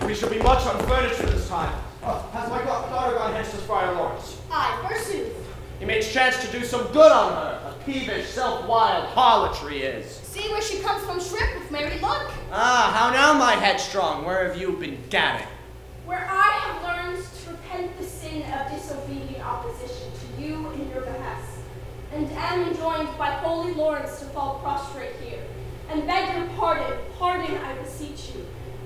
We shall be much on furniture this time. Has my daughter gone hence to Friar Laurence? Aye, forsooth. He may chance to do some good on her. A peevish, self-wild harlotry is. See where she comes from shrift with merry look. Ah, how now, my headstrong? Where have you been gadding? Where I have learned to repent the sin of disobedient opposition to you in your behest, and am enjoined by holy Laurence to fall prostrate here, and beg your pardon, I beseech you.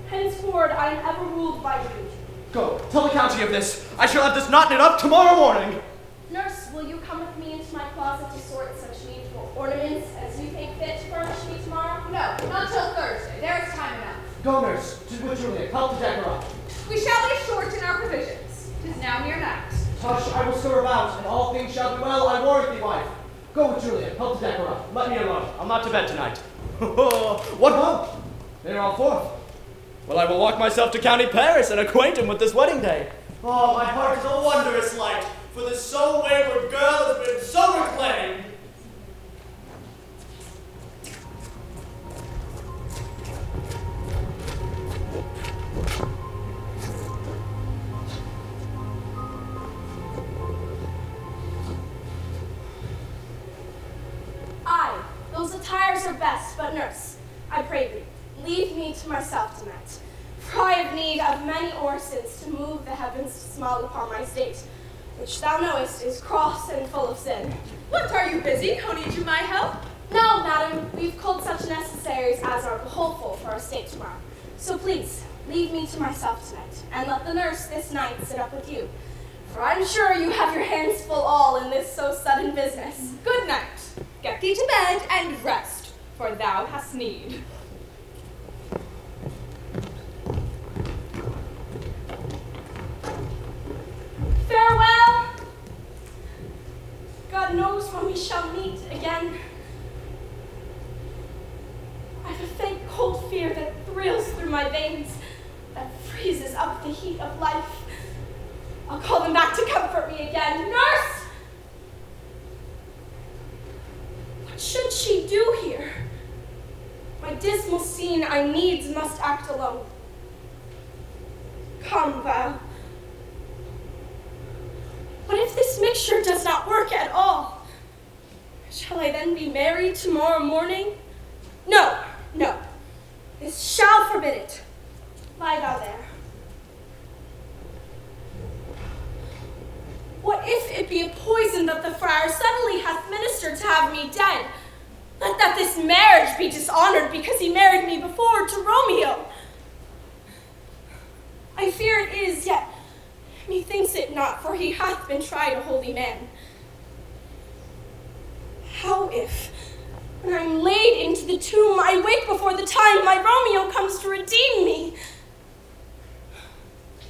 Henceforward I am ever ruled by you. Go, tell the county of this. I shall have this knot knit up tomorrow morning. Nurse to sort such needful ornaments as you think fit to furnish me tomorrow? No, not till Thursday. There is time enough. Go, nurse, to Juliet, help to deck her up. We shall be short in our provisions. 'Tis now near night. Hush, I will stir about, and all things shall be well, I warrant thee, wife. Go with Juliet, help to deck her up. Let me alone. I'm not to bed tonight. What ho? They are all forth. Well, I will walk myself to county Paris and acquaint him with this wedding day. Oh, my heart is a wondrous light, for this so wayward girl has been so reclaimed. Aye, those attires are best, but nurse, I pray thee, leave me to myself tonight. For I have need of many orisons to move the heavens to smile upon my state, which thou knowest is cross and full of sin. What, are you busy? How need you my help? No, madam, we've culled such necessaries as are behoveful for our state tomorrow. So please, leave me to myself tonight, and let the nurse this night sit up with you. For I'm sure you have your hands full all in this so sudden business. Good night. Get thee to bed and rest, for thou hast need. Farewell! God knows when we shall meet again. I've a faint cold fear that thrills through my veins, that freezes up the heat of life. I'll call them back to comfort me again. Nurse! What should she do here? My dismal scene I needs must act alone. Come, thou. What if this mixture does not work at all? Shall I then be married tomorrow morning? No, no. This shall forbid it. Lie thou there. What if it be a poison that the friar suddenly hath ministered to have me dead? Let that this marriage be dishonored because he married me before to Romeo. I fear it is, yet methinks it not, for he hath been tried a holy man. How if, when I'm laid into the tomb, I wake before the time my Romeo comes to redeem me?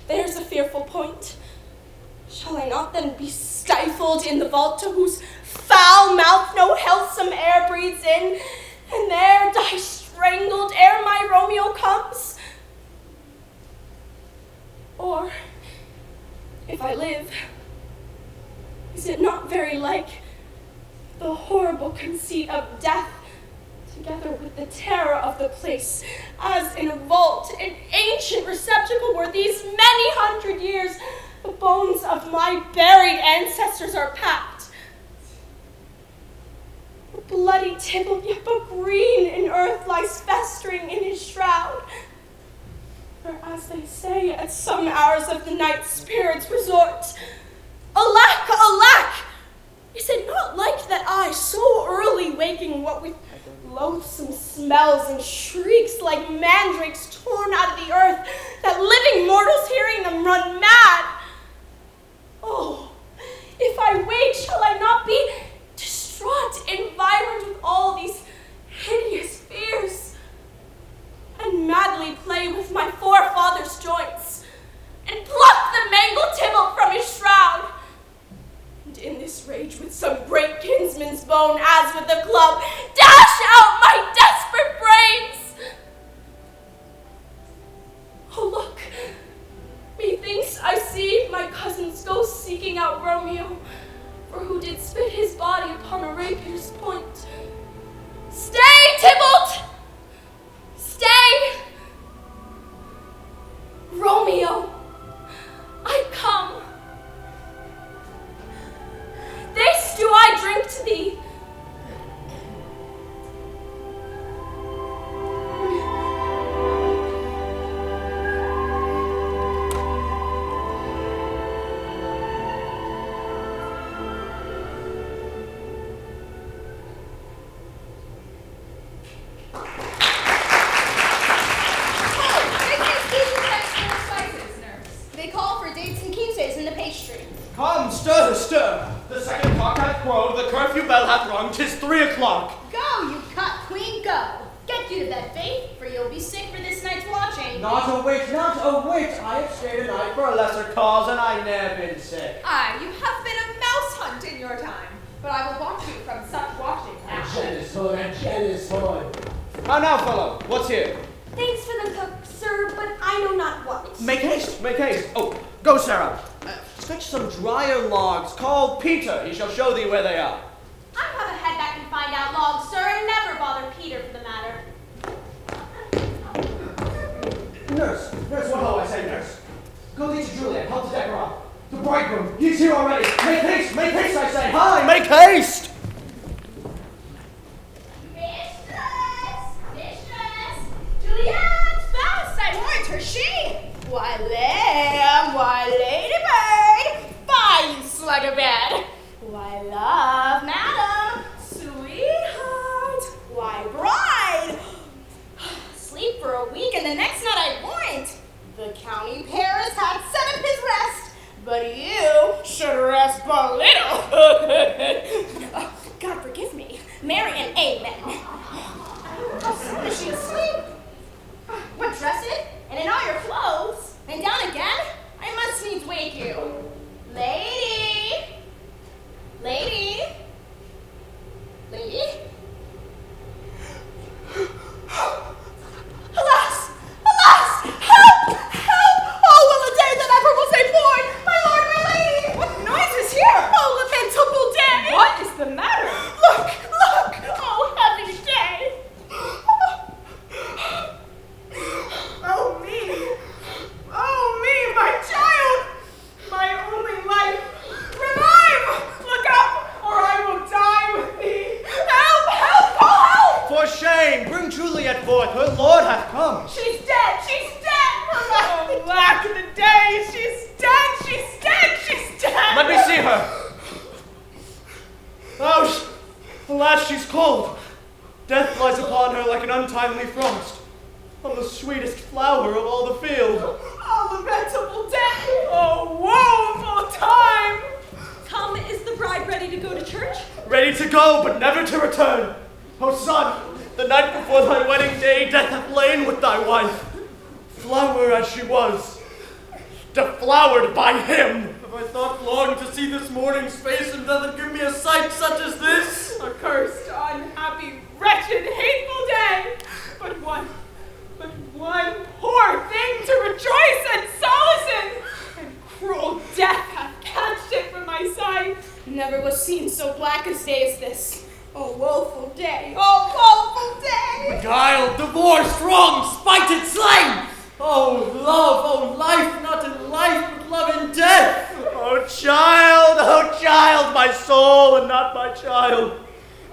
There's a fearful point. Shall I not then be stifled in the vault to whose foul mouth no healthsome air breathes in, and there die strangled ere my Romeo comes? Or, if I live, is it not very like the horrible conceit of death, together with the terror of the place, as in a vault, an ancient receptacle where these many hundred years the bones of my buried ancestors are packed? The bloody Tybalt, yet but green in earth, lies festering in his shroud. Where, as they say, at some hours of the night spirits resort. Alack, alack! Is it not like that I, so early waking, what with loathsome smells and shrieks like mandrakes torn out of the earth, that living mortals hearing them run mad? Oh, if I wake, shall I not be distraught, environed with all these hideous fears, and madly play with my forefather's joints, and pluck the mangled Tybalt from his shroud, and in this rage with some great kinsman's bone, as with a club, dash out my desperate brains? Oh, look, methinks I see my cousin's ghost seeking out Romeo, for who did spit his body upon a rapier's point. Stay, Tybalt! Stay! Romeo, I come. This do I drink to thee. bell hath rung, 'tis 3 o'clock. Go, you cut queen, go. Get you to bed, Faith, for you'll be sick for this night's watching. Not a witch, not a witch. I have stayed a night for a lesser cause, and I ne'er been sick. Aye, you have been a mouse hunt in your time, but I will watch you from such watching. And jealous hood. How now, fellow? What's here? Thanks for the cook, sir, but I know not what. Make haste, make haste. Oh, go, Sarah. Fetch some drier logs. Call Peter. He shall show thee where they are. I have a head that can find out logs, sir, and never bother Peter for the matter. Nurse, what do I say, nurse? Go thee to Juliet, help to deck her up. The bridegroom, he's here already. Make haste, I say. Hi, make haste! Mistress! Juliet! Fast, I warrant her she! Why, lamb, why, ladybird! Fie, you slug of bed! Why, love, madam! Sweetheart! Why, bride! Sleep for a week and the next night I warrant! The county Paris had set up his rest, but you should rest but little! God forgive me. Mary and amen. How soon is she asleep? What, dress it? And in all your clothes? And down again? I must needs wake you. Lady! Lady? Lady? Alas! Alas! Help! Help! Oh, will a day that ever was I born! My lord, my lady! What noise is here? Oh, lamentable day! What is the matter? Look! Look! Oh, heavy day! Oh, me! Oh, me, my child! My only life! Revive! Look up, or I will die with thee! Help! Help! Call help! For shame! Bring Juliet forth. Her lord hath come. She's dead! She's dead! Oh, lack of the days! She's dead! She's dead! She's dead! Let me see her. Oh, alas, she's cold. Death lies upon her like an untimely frost on the sweetest flower of all the field. Oh, lamentable day! Oh, woeful time! Come, is the bride ready to go to church? Ready to go, but never to return. O son, the night before thy wedding day, death hath lain with thy wife. Flower as she was, deflowered by him. Have I thought long to see this morning's face, and doth it give me a sight such as this? Accursed, unhappy, wretched, hateful day! But one poor thing to rejoice and solace in! And cruel death hath catched it from my sight. Never was seen so black a day as this. Oh, woeful day! Oh, woeful day! Beguiled, divorced, wronged, spited, slain! Oh, love, oh, life, not in life, but love in death! Oh, child, my soul, and not my child!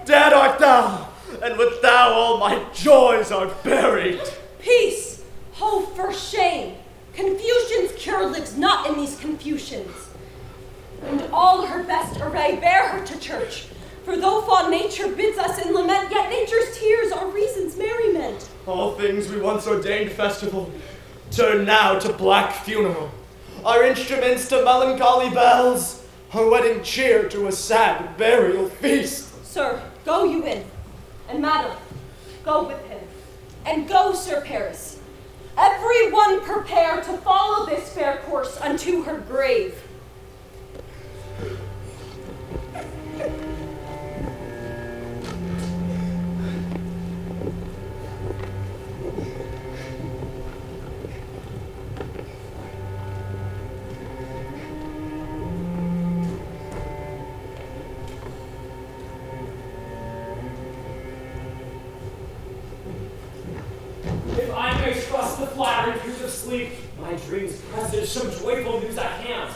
Dead art thou, and with thou all my joys are buried! Peace! Oh, for shame! Confusion's cure lives not in these confusions. And all her best array bear her to church. For though fond nature bids us in lament, yet nature's tears are reason's merriment. All things we once ordained festival turn now to black funeral. Our instruments to melancholy bells, our wedding cheer to a sad burial feast. Sir, go you in, and madam, go with him. And go, Sir Paris. Every one prepare to follow this fair course unto her grave. If I may trust the flattering dreams of sleep, my dreams presage some joyful news at hand.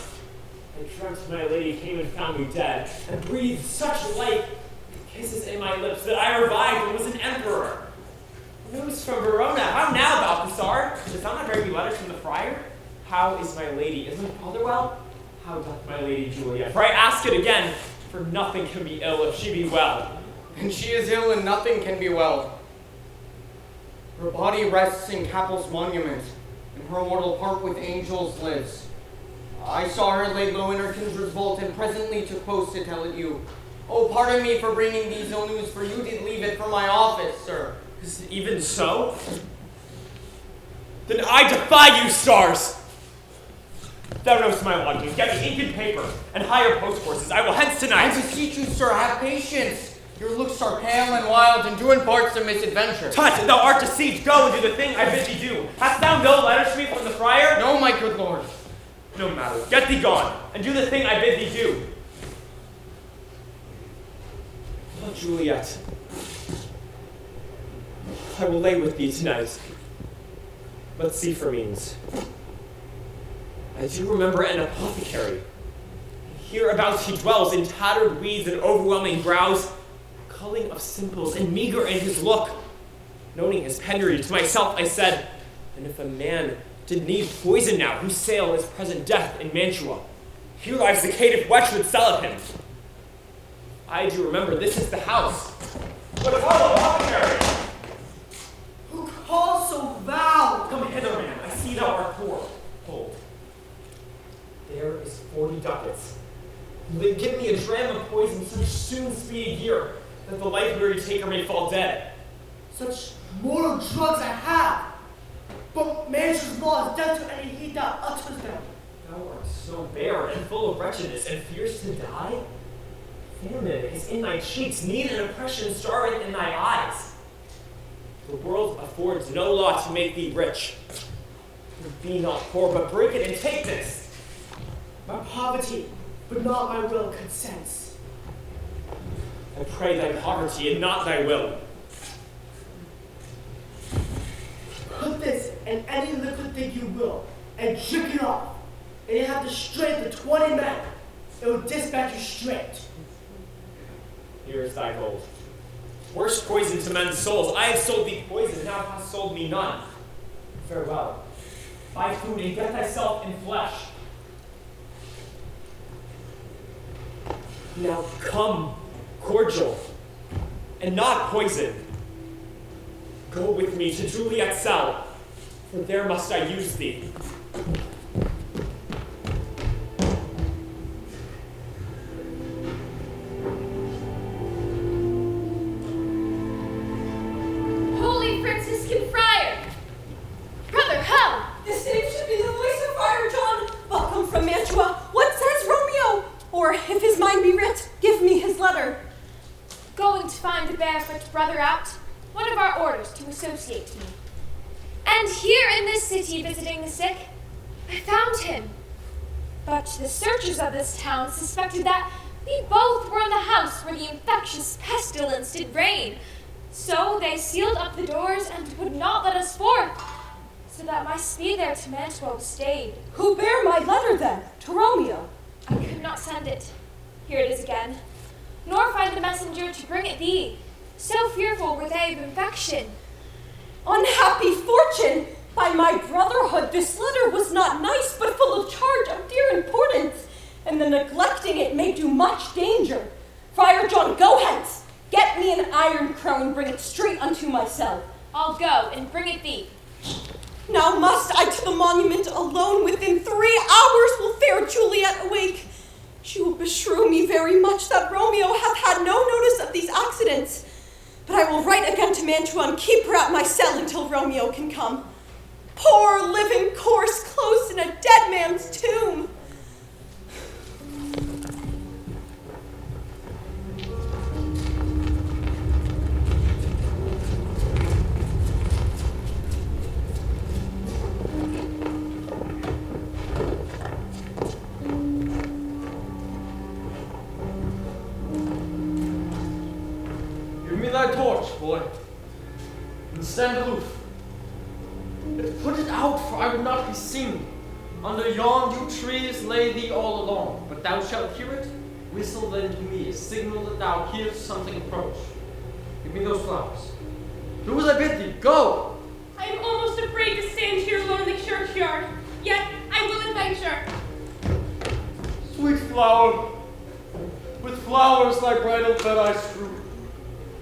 I dreamt my lady came and found me dead, and breathed such life, with kisses in my lips, that I revived and was an emperor. News from Verona. How now, Balthasar? Does not my very letters from the friar? How is my lady? Is my father well? How doth my lady Juliet? For I ask it again, for nothing can be ill if she be well. And she is ill and nothing can be well. Her body rests in Capel's monument, and her immortal part with angels lives. I saw her laid low in her kindred's vault, and presently took post to tell it you. Oh, pardon me for bringing these ill news, for you did leave it from my office, sir. Is it even so? Then I defy you, stars! Thou knowst my lodgings. Get me ink and paper, and hire post horses. I will hence tonight. I beseech you, sir, have patience. Your looks are pale and wild, and do impart some misadventure. Tut, thou art deceived. Go and do the thing I bid thee do. Hast thou no letters for me from the friar? No, my good lord. No matter. Get thee gone, and do the thing I bid thee do. Oh, Juliet, I will lay with thee tonight. But see for means. I do remember an apothecary. Hereabouts he dwells in tattered weeds and overwhelming brows, culling of simples and meager in his look. Noting his penury, to myself I said, and if a man did need poison now, whose sale is present death in Mantua, here lies the caitiff wretch would sell it him. I do remember this is the house. But follow, apothecary! Who calls so loud? Come hither, man. I see thou art poor. Hold. There is 40 ducats. Then give me a dram of poison such soon speedy gear, that the life-weary taker may fall dead. Such mortal drugs I have. But Mantua's law is death to any he that utters them. Thou art so bare and full of wretchedness, and fearest to die? Famine is in thy cheeks, need and oppression starring in thy eyes. The world affords no law to make thee rich. Be not poor, but break it and take this. My poverty, but not my will, consents. I pray thy poverty and not thy will. Put this in any liquid thing you will, and drink it off. And you have the strength of 20 men. It will dispatch you straight. Here is thy gold. Worst poison to men's souls. I have sold thee poison, and thou hast sold me none. Farewell. Buy food and get thyself in flesh. Now come, cordial, and not poison. Go with me to Juliet's cell, for there must I use thee. Holy Franciscan friar! Brother, come! The same should be the voice of Friar John. Welcome from Mantua. What says Romeo? Or, if his mind be writ, give me his letter. Going to find the barefoot brother out, one of our orders to associate me. And here in this city visiting the sick, I found him. But the searchers of this town suspected that we both were in the house where the infectious pestilence did reign. So they sealed up the doors and would not let us forth, so that my speed there to Mantua was stayed. Who bare my letter then, to Romeo? I could not send it. Here it is again. Nor find a messenger to bring it thee. So fearful were they of infection. Unhappy fortune! By my brotherhood, this letter was not nice, but full of charge of dear importance, and the neglecting it may do much danger. Friar John, go hence! Get me an iron crown and bring it straight unto my cell. I'll go and bring it thee. Now must I to the monument alone. Within 3 hours will fair Juliet awake. She will beshrew me very much that Romeo hath had no notice of these accidents. But I will write again to Mantua and keep her at my cell until Romeo can come. Poor living corse close in a dead man's tomb. Give me thy torch, boy, and stand aloof. But put it out, for I would not be seen. Under yon yew trees lay thee all alone, but thou shalt hear it. Whistle then to me, a signal that thou hearest something approach. Give me those flowers. Do as I bid thee, go! I am almost afraid to stand here alone in the churchyard, yet I will adventure. Sweet flower, with flowers thy bridal bed I strew.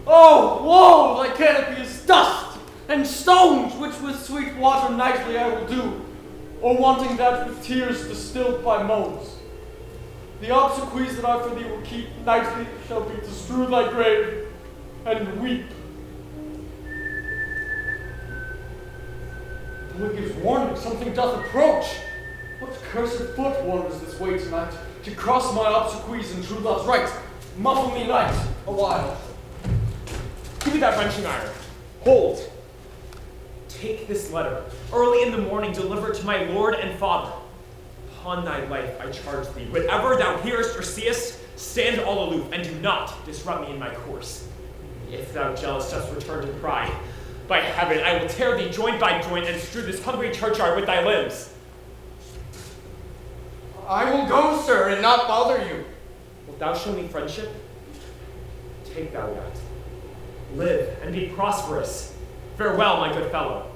Oh, woe, thy canopy is dust, and stones, which with sweet water nightly I will do, or wanting that with tears distilled by moans. The obsequies that I for thee will keep nightly shall be to strew thy grave and weep. The boy gives warning, something doth approach. What cursed foot wanders this way tonight, to cross my obsequies and true love's right? Muffle me, knight, a while. Give me that wrenching iron. Hold. Take this letter. Early in the morning deliver it to my lord and father. Upon thy life I charge thee, whatever thou hearest or seest, stand all aloof, and do not disrupt me in my course. If thou jealous dost return to pride, by heaven, I will tear thee joint by joint and strew this hungry churchyard with thy limbs. I will go, sir, and not bother you. Wilt thou show me friendship? Take thou that. Live and be prosperous. Farewell, my good fellow.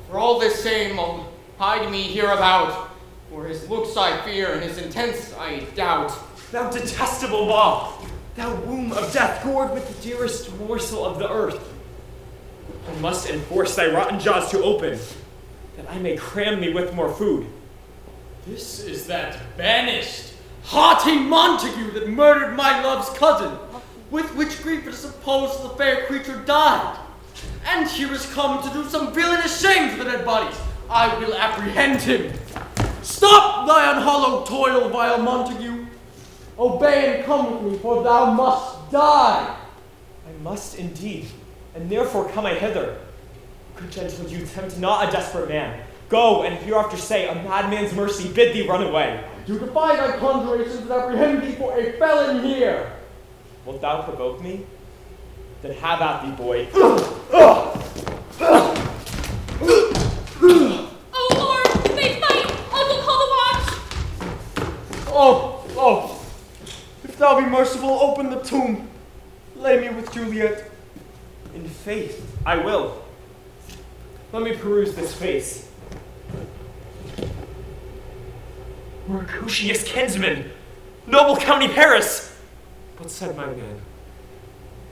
For all this same, I'll hide me hereabout, for his looks I fear, and his intents I doubt. Thou detestable law, thou womb of death, gored with the dearest morsel of the earth. I must enforce thy rotten jaws to open, that I may cram thee with more food. This is that banished, haughty Montague that murdered my love's cousin, with which grief it is supposed the fair creature died. And here is come to do some villainous shame to the dead body. I will apprehend him. Stop thy unhallowed toil, vile Montague. Obey and come with me, for thou must die. I must indeed, and therefore come I hither. Good gentle youth, tempt not a desperate man. Go, and hereafter say, a madman's mercy bid thee run away. Do defy thy conjurations and apprehend thee for a felon here. Wilt thou provoke me? Then have at thee, boy. Oh Lord, they fight! I will call the watch! Oh, if thou be merciful, open the tomb. Lay me with Juliet. In faith, I will. Let me peruse this face. Mercutius kinsman, noble County Paris. What said my man?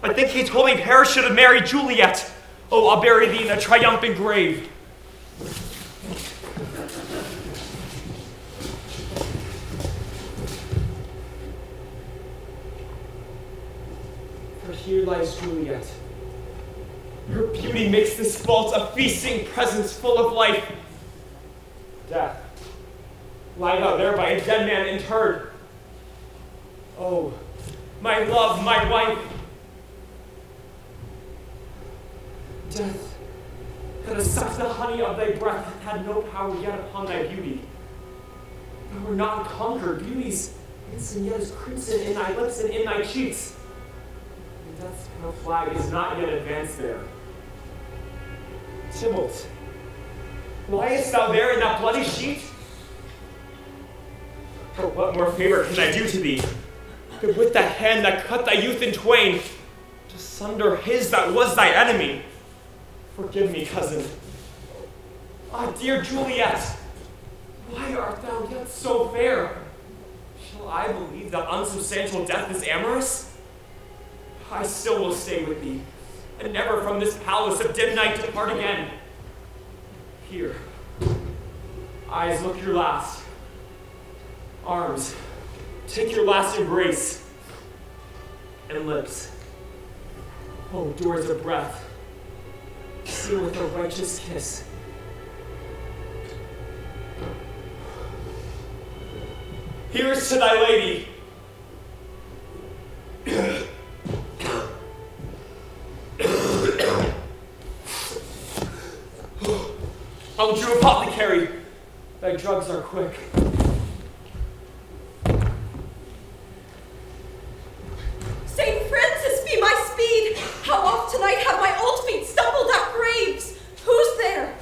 I think he told me Paris should have married Juliet. Oh, I'll bury thee in a triumphant grave. For here lies Juliet. Her beauty makes this vault a feasting presence full of life. Death, lied out there by a dead man interred. Oh, my love, my wife. Death, that has sucked the honey of thy breath, had no power yet upon thy beauty. Thou wert not conquered, beauty's instant yet is crimson in thy lips and in thy cheeks. And death's pale flag is not yet advanced there. Tybalt, liest thou there in that bloody sheet? For what more favor can I do to thee, that with that hand that cut thy youth in twain, to sunder his that was thy enemy? Forgive me, cousin. Ah, dear Juliet, why art thou yet so fair? Shall I believe that unsubstantial death is amorous? I still will stay with thee, and never from this palace of dim night depart again. Here, eyes, look your last. Arms, take your last embrace. And lips, oh, doors of breath, seal with a righteous kiss. Here's to thy lady. Oh, Drew Apothecary, thy drugs are quick. St. Francis be my speed! How oft tonight have my old feet stumbled at graves! Who's there?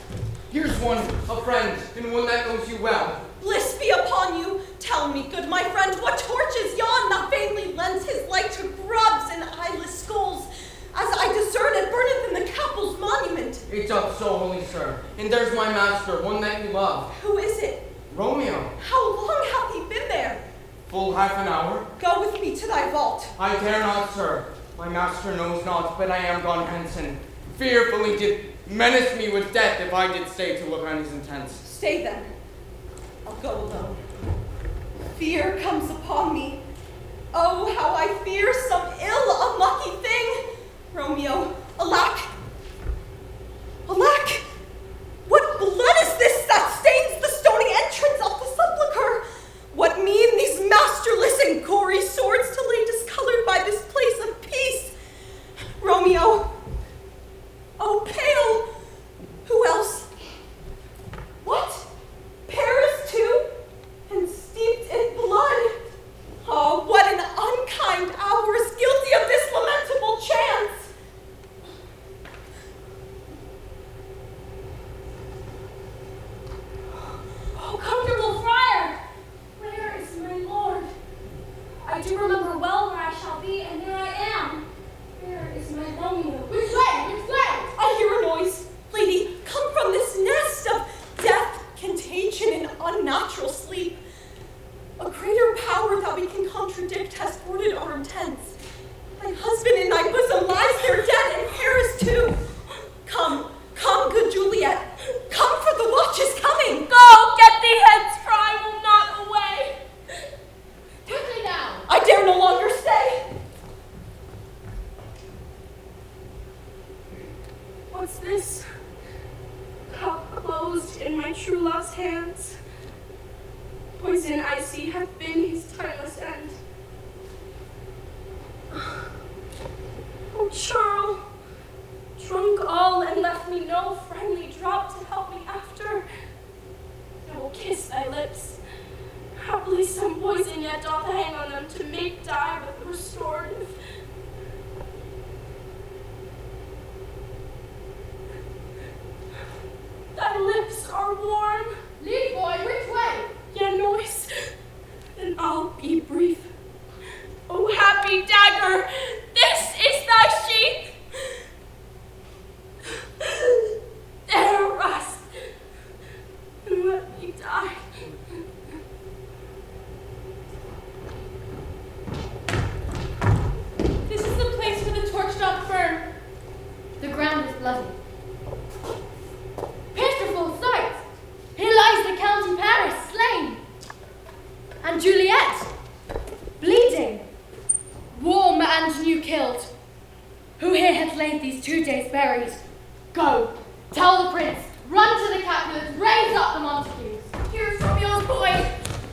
Here's one, a friend, and one that knows you well. Bliss be upon you! Tell me, good my friend, what torch is yon that vainly lends his light to grubs and eyeless skulls, as I discern it burneth in the Capel's monument? It doth so, holy sir. And there's my master, one that you love. Who is it? Romeo. How long hath he been there? Full half an hour. Go with me to thy vault. I dare not, sir. My master knows not, but I am gone hence, and fearfully did menace me with death if I did stay to look on his intents. Stay then. I'll go alone. Fear comes upon me. Oh, how I fear some ill, unlucky thing. Romeo, alack! Alack! What blood is this that stains the stony entrance of the sepulchre? What mean these masterless and gory swords to lay discolored by this place of peace? Romeo! Oh, pale! Who else? What? Paris too? And steeped in blood? Oh, what an unkind hour is guilty of this lamentable chance! Oh, comfortable friar! Where is my lord? I do remember well where I shall be, and there I am. Where is my Romeo? Which way? Which way? I hear a noise. Lady, come from this nest of death, contagion, and unnatural sleep. A greater power that we can contradict has thwarted our intents. Thy husband in thy bosom lies there dead, and Paris too. Come, come, good Juliet. Come, for the watch is coming. Go, get thee hence, for I will not away. Quickly now! I dare no longer stay. What's this? Cup closed in my true love's hands. Poison, I see, hath been his timeless end. Oh, churl, drunk all and left me no friendly drop to help me after. I will kiss thy lips. Haply some poison yet doth hang on them to make die with the restorative. Thy lips are warm. Lead, boy, which way? Yeah, noise, and I'll be brief. Oh, happy dagger, this is thy sheath. There rest, and let me die. This is the place where the torch doth burn. The ground is bloody. Pitiful sight! Here lies the County Paris, slain. And Juliet, bleeding, warm and new killed. Who here hath laid these 2 days buried? Go, tell the prince, run to the Capulets, raise up the Montagues. Here's Romeo's boy.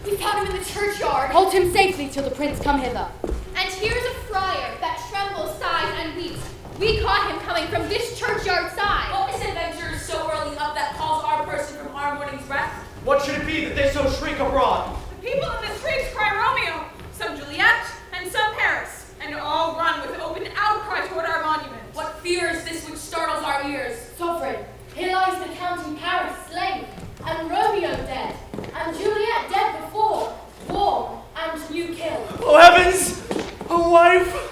We found him in the churchyard. Hold him safely till the prince come hither. And here's a friar that trembles, sighs, and weeps. We caught him coming from this churchyard side. What misadventure is so early up that calls our person from our morning's rest? What should it be that they so shriek abroad? The people in the streets cry Romeo, some Juliet, and some Paris, and all run with open outcry toward our monument. What fear is this which startles our ears? Sovereign, here lies the County Paris slain, and Romeo dead, and Juliet dead before, warm and new killed. Oh heavens! A wife!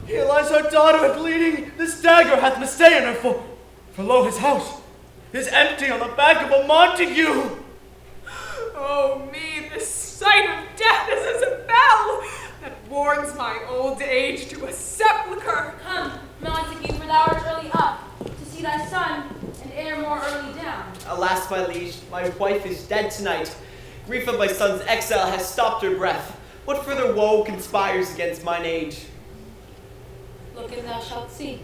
Here lies our daughter bleeding. This dagger hath mistaken her for lo, his house is empty on the back of a Montague. Oh me, this sight of death is as a bell that warns my old age to a sepulchre. Come, Montague, for thou art early up, to see thy son, and ere more early down. Alas, my liege, my wife is dead tonight. Grief of my son's exile has stopped her breath. What further woe conspires against mine age? Look and thou shalt see.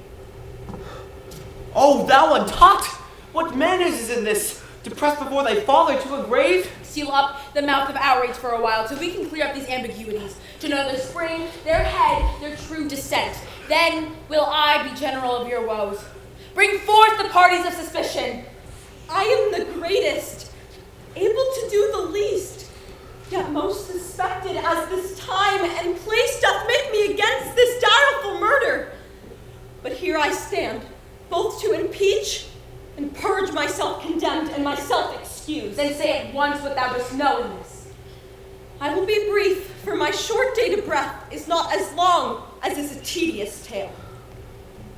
Oh, thou untaught! What manners is in this? To press before thy father to a grave? Seal up the mouth of outrage for a while, till we can clear up these ambiguities, to know their spring, their head, their true descent. Then will I be general of your woes. Bring forth the parties of suspicion. I am the greatest, able to do the least, yet most suspected as this time and place doth make me against this direful murder. But here I stand, both to impeach and purge myself condemned and myself excused. Then say at once what thou dost know in this. I will be brief, for my short date of breath is not as long as is a tedious tale.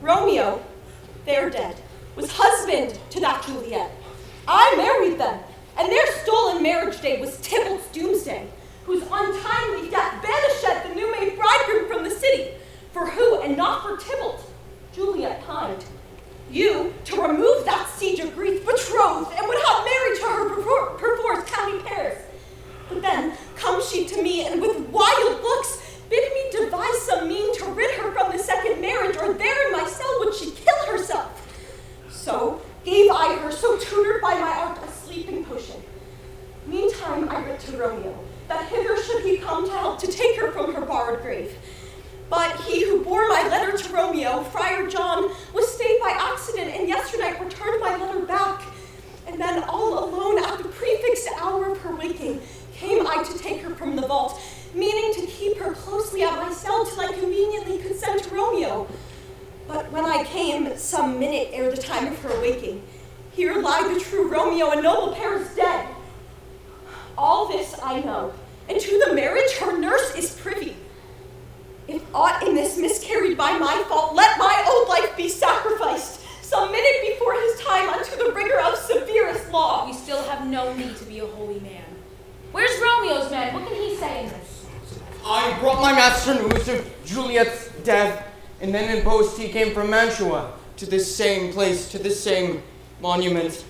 Romeo, there dead, was husband to that Juliet. I married them, and their stolen marriage day was Tybalt's doomsday, whose untimely death banished the new-made bridegroom from the city, for who, and not for Tybalt, Juliet pined. You, to remove that siege of grief, betrothed, and would have married to her perforce County Paris. But then, comes she to me, and with wild looks bid me devise some mean to rid her from the second marriage, or there in my cell would she kill herself. So gave I her, so tutored by my art, a sleeping potion. Meantime I writ to Romeo, that hither should he come to help to take her from her borrowed grave. But he who bore my letter to Romeo, Friar John, was stayed by accident, and yesternight returned my letter back. And then all alone at the prefixed hour of her waking, came I to take her from the vault, meaning to keep her closely at my cell till I conveniently could send to Romeo. But when I came, some minute ere the time of her waking, here lie the true Romeo and noble Paris dead. All this I know, and to the marriage her nurse is privy. If aught in this miscarried by my fault, let my old life be sacrificed, some minute before his time, unto the rigor of severest law. We still have no need to be a holy man. Where's Romeo's man? What can he say in this? I brought my master news of Juliet's death, and then in post he came from Mantua to this same place, to this same monument.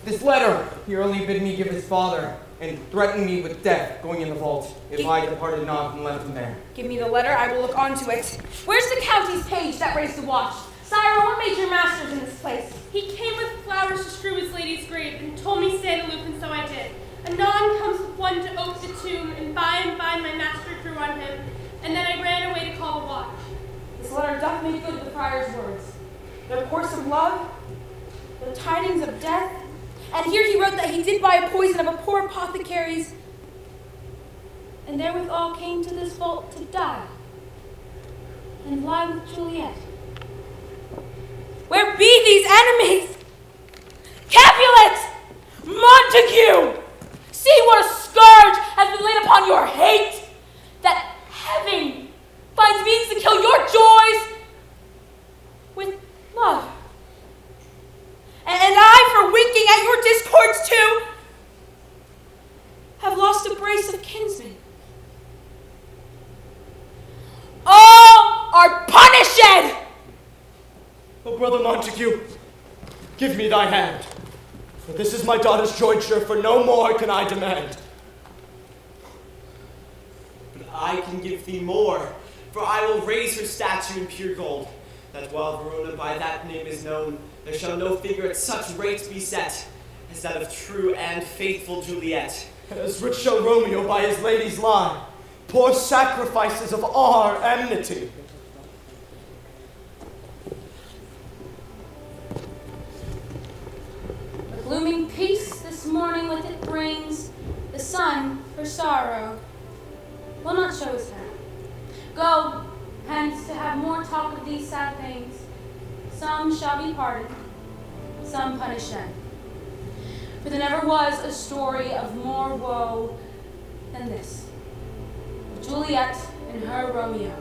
This letter he early bid me give his father, and threatened me with death going in the vault if I departed not and left him there. Give me the letter, I will look onto it. Where's the county's page that raised the watch? Sire, what made your masters in this place? He came with flowers to strew his lady's grave, and told me stay aloof, and so I did. Anon comes one to ope the tomb, and by my master drew on him, and then I ran away to call the watch. This letter doth make good the friar's words. The reports of love, the tidings of death, and here he wrote that he did buy a poison of a poor apothecary's, and therewithal came to this vault to die, and lie with Juliet. Where be these enemies? Capulet! Montague! See what a scourge has been laid upon your hate, that heaven finds means to kill your joys with love. And I, for winking at your discords too, have lost a brace of kinsmen. All are punished! O brother Montague, give me thy hand, for this is my daughter's jointure, for no more can I demand. But I can give thee more, for I will raise her statue in pure gold, that while Verona by that name is known, there shall no figure at such rates be set as that of true and faithful Juliet. As rich shall Romeo by his lady's lie, pour sacrifices of our enmity. The glooming peace this morning with it brings, the sun for sorrow will not show his hand. Go, hence, to have more talk of these sad things. Some shall be pardoned, some punished then. For there never was a story of more woe than this, of Juliet and her Romeo.